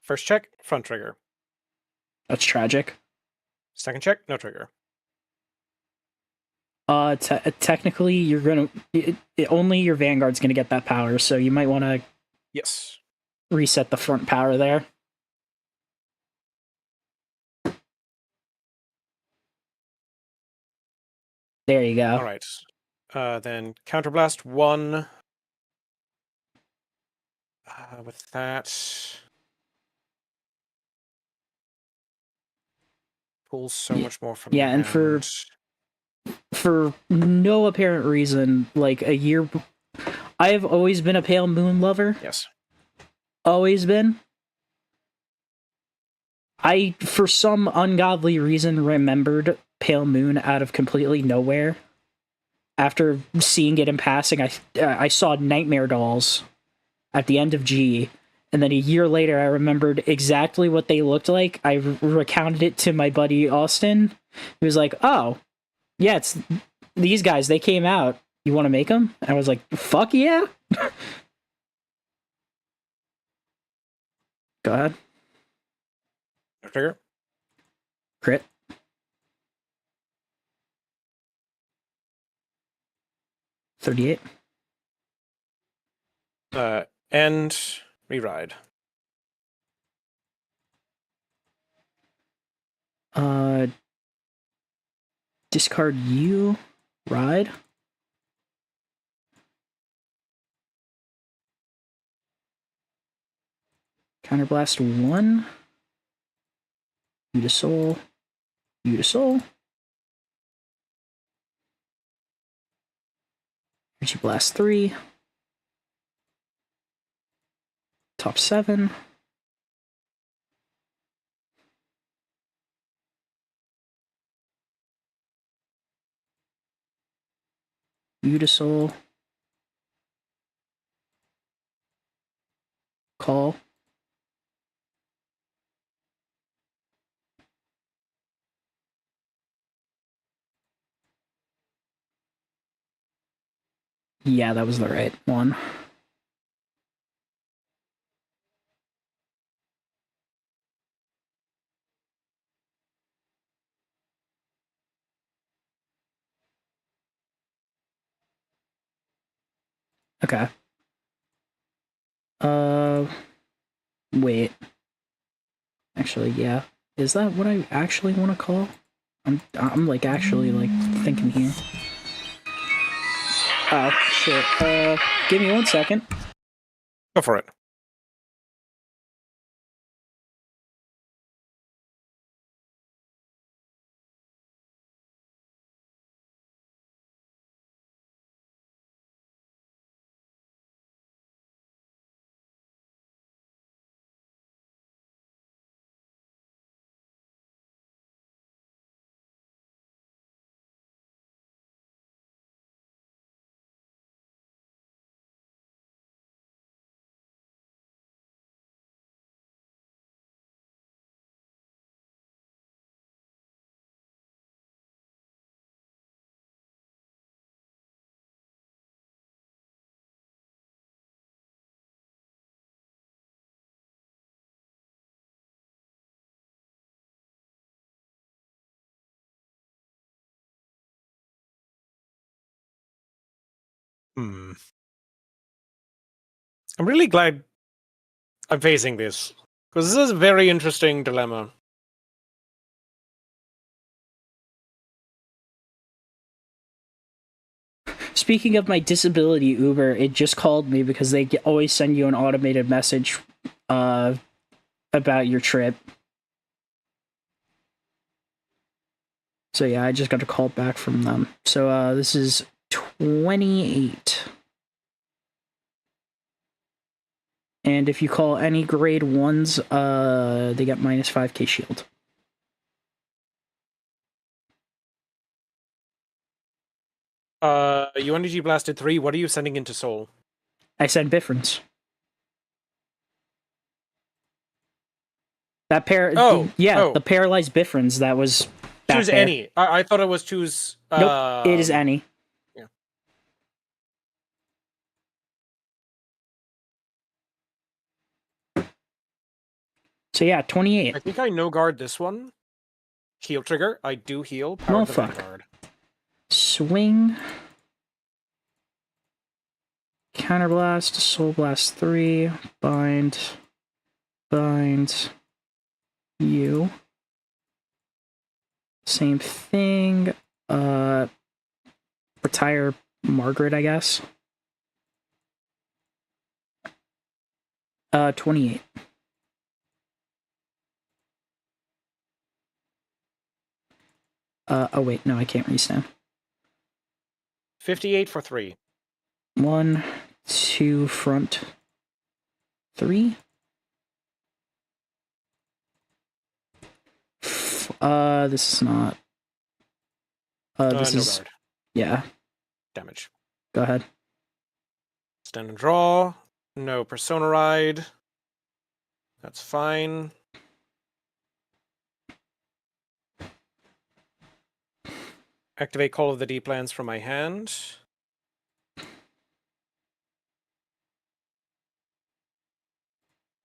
First check, front trigger. That's tragic. Second check, no trigger. Technically, you're gonna only your Vanguard's gonna get that power, so you might want to Yes. reset the front power there. There you go. All right. Then counterblast 1. With that, pulls so much more from. Yeah, the and hand. for no apparent reason, like a year, I've always been a Pale Moon lover. Yes. Always been. I, for some ungodly reason, remembered Pale Moon out of completely nowhere. After seeing it in passing, I saw Nightmare Dolls at the end of G, and then a year later, I remembered exactly what they looked like. I recounted it to my buddy Austin. He was like, "Oh, yeah, it's these guys. They came out. You want to make them?" And I was like, "Fuck yeah!" Go ahead. No trigger. Crit. $38. And reride. Discard you. Ride. Counterblast 1. You to soul. You to soul. Energy Blast 3. Top 7. You to soul. Call. Yeah, that was the right one. Okay. Wait. Actually, yeah. Is that what I actually want to call? I'm like actually like thinking here. Oh shit. Give me 1 second. Go for it. I'm really glad I'm facing this, because this is a very interesting dilemma. Speaking of my disability Uber, it just called me because they always send you an automated message about your trip. So yeah, I just got a call back from them. So this is 28. And if you call any grade 1s, they get minus 5k shield. You energy blasted 3. What are you sending into soul? I said Bifrons. That pair, the paralyzed Bifrons. That was that choose pair. any. I thought it was choose. Nope, it is any. Yeah. So yeah, 28. I think I no guard this one. Heal trigger. I do heal. Power of the fuck. Vanguard. Swing. Counterblast. Soul Blast 3. Bind. Bind. You. Same thing. Retire Margaret, I guess. 28. Oh wait, no, I can't restand. 58 for 3. 1, 2, front. 3. This is not. This no is. guard. Yeah, Damage. go ahead. Stand and draw. No persona ride. That's fine. Activate Call of the Deep Lands from my hand.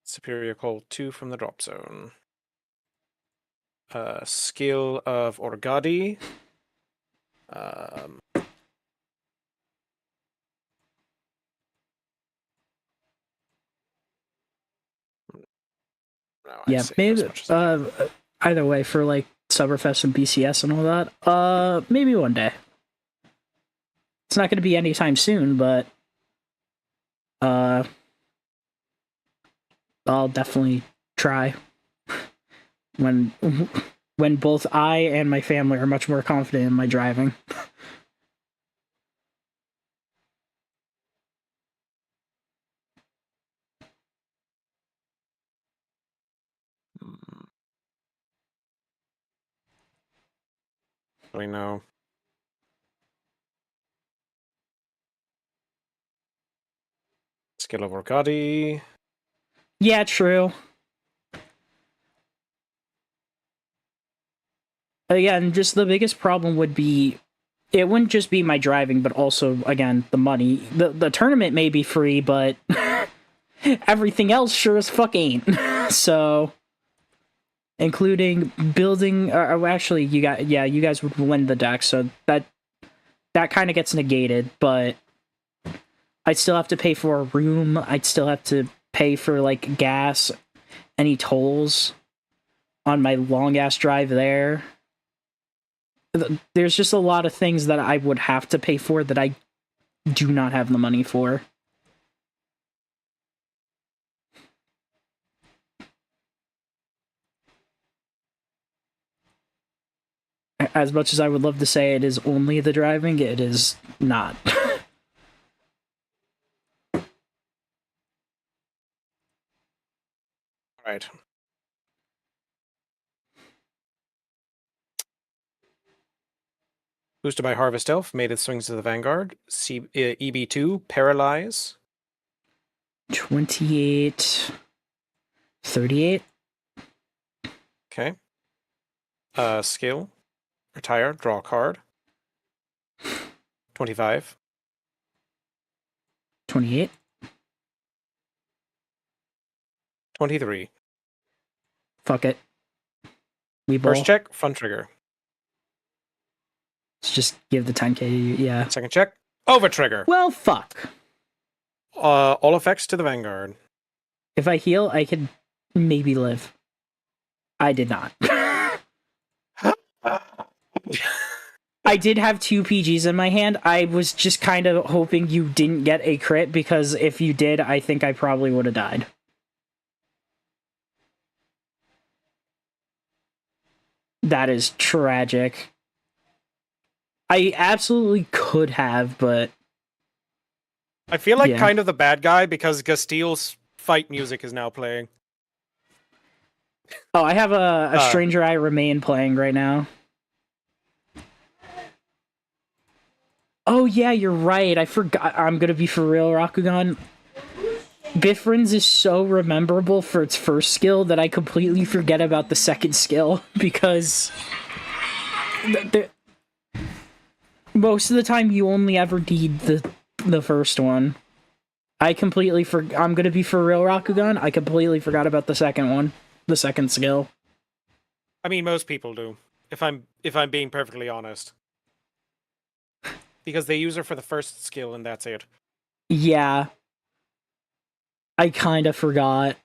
Superior Call 2 from the drop zone. Skill of Orgadi. Yeah, maybe. Either way, for like Summerfest and BCS and all that. Maybe one day. It's not going to be anytime soon, but I'll definitely try when both I and my family are much more confident in my driving. I know. Skill of Orgadi. Yeah, true. Again, just the biggest problem would be it wouldn't just be my driving, but also, again, the money. The tournament may be free, but everything else sure as fuck ain't. So, including building, or actually, you guys would win the deck, so that kind of gets negated, but I'd still have to pay for a room, I'd still have to pay for, like, gas, any tolls on my long-ass drive there. There's just a lot of things that I would have to pay for that I do not have the money for. As much as I would love to say it is only the driving, it is not. Right. Boosted by Harvest Elf, made its swings to the Vanguard. EB2, Paralyze. 28. 38. Okay. Skill. Retire, draw a card. 25. 28. 23. Fuck it. We bowl. First check, front trigger. Let's just give the 10k to you, yeah. Second check, over trigger. Well, fuck. All effects to the Vanguard. If I heal, I could maybe live. I did not. I did have 2 PGs in my hand. I was just kind of hoping you didn't get a crit, because if you did, I think I probably would have died. That is tragic. I absolutely could have, but... I feel like kind of the bad guy because Gastile's fight music is now playing. Oh, I have a Stranger I Remain playing right now. Oh yeah, you're right. I forgot. I'm gonna be for real, Rakugan. Bifrons is so rememberable for its first skill that I completely forget about the second skill because most of the time you only ever need the first one. I'm gonna be for real, Rakugan. I completely forgot about the second one, the second skill. I mean, most people do. If I'm being perfectly honest, because they use her for the first skill and that's it. Yeah. I kind of forgot.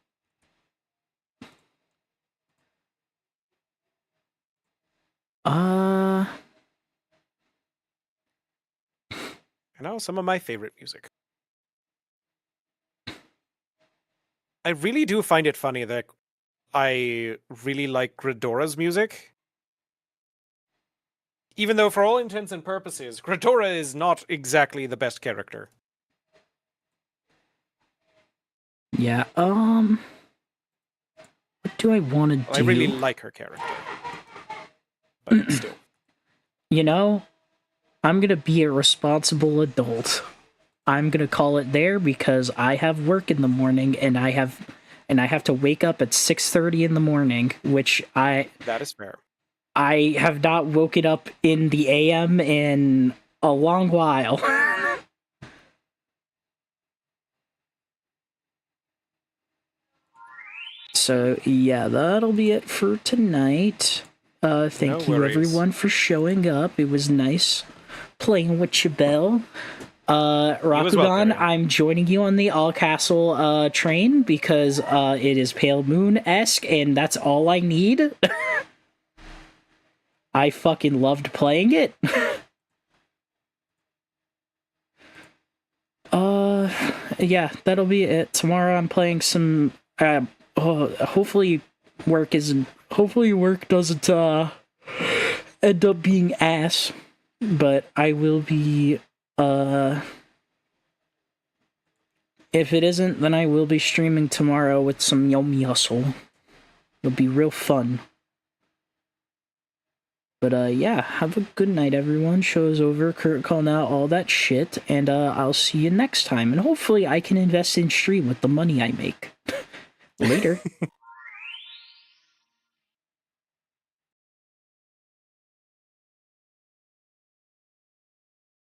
And now some of my favorite music. I really do find it funny that I really like Gridora's music. Even though for all intents and purposes, Gridora is not exactly the best character. Yeah, what do I want to do? I really like her character. But still. You know, I'm gonna be a responsible adult. I'm gonna call it there because I have work in the morning and I have to wake up at 6:30 in the morning, which That is fair. I have not woken up in the AM in a long while. So yeah, that'll be it for tonight. Thank you everyone for showing up. It was nice playing with you, Bell. Rakugan, I'm joining you on the All Castle train because it is Pale Moon-esque and that's all I need. I fucking loved playing it. Yeah, that'll be it. Tomorrow I'm playing some hopefully work doesn't end up being ass, but I will be if it isn't, then I will be streaming tomorrow with some Yomi Hustle. It'll be real fun. But yeah, have a good night everyone. Show's over, Kurt calling out, all that shit, and I'll see you next time, and hopefully I can invest in stream with the money I make. Later.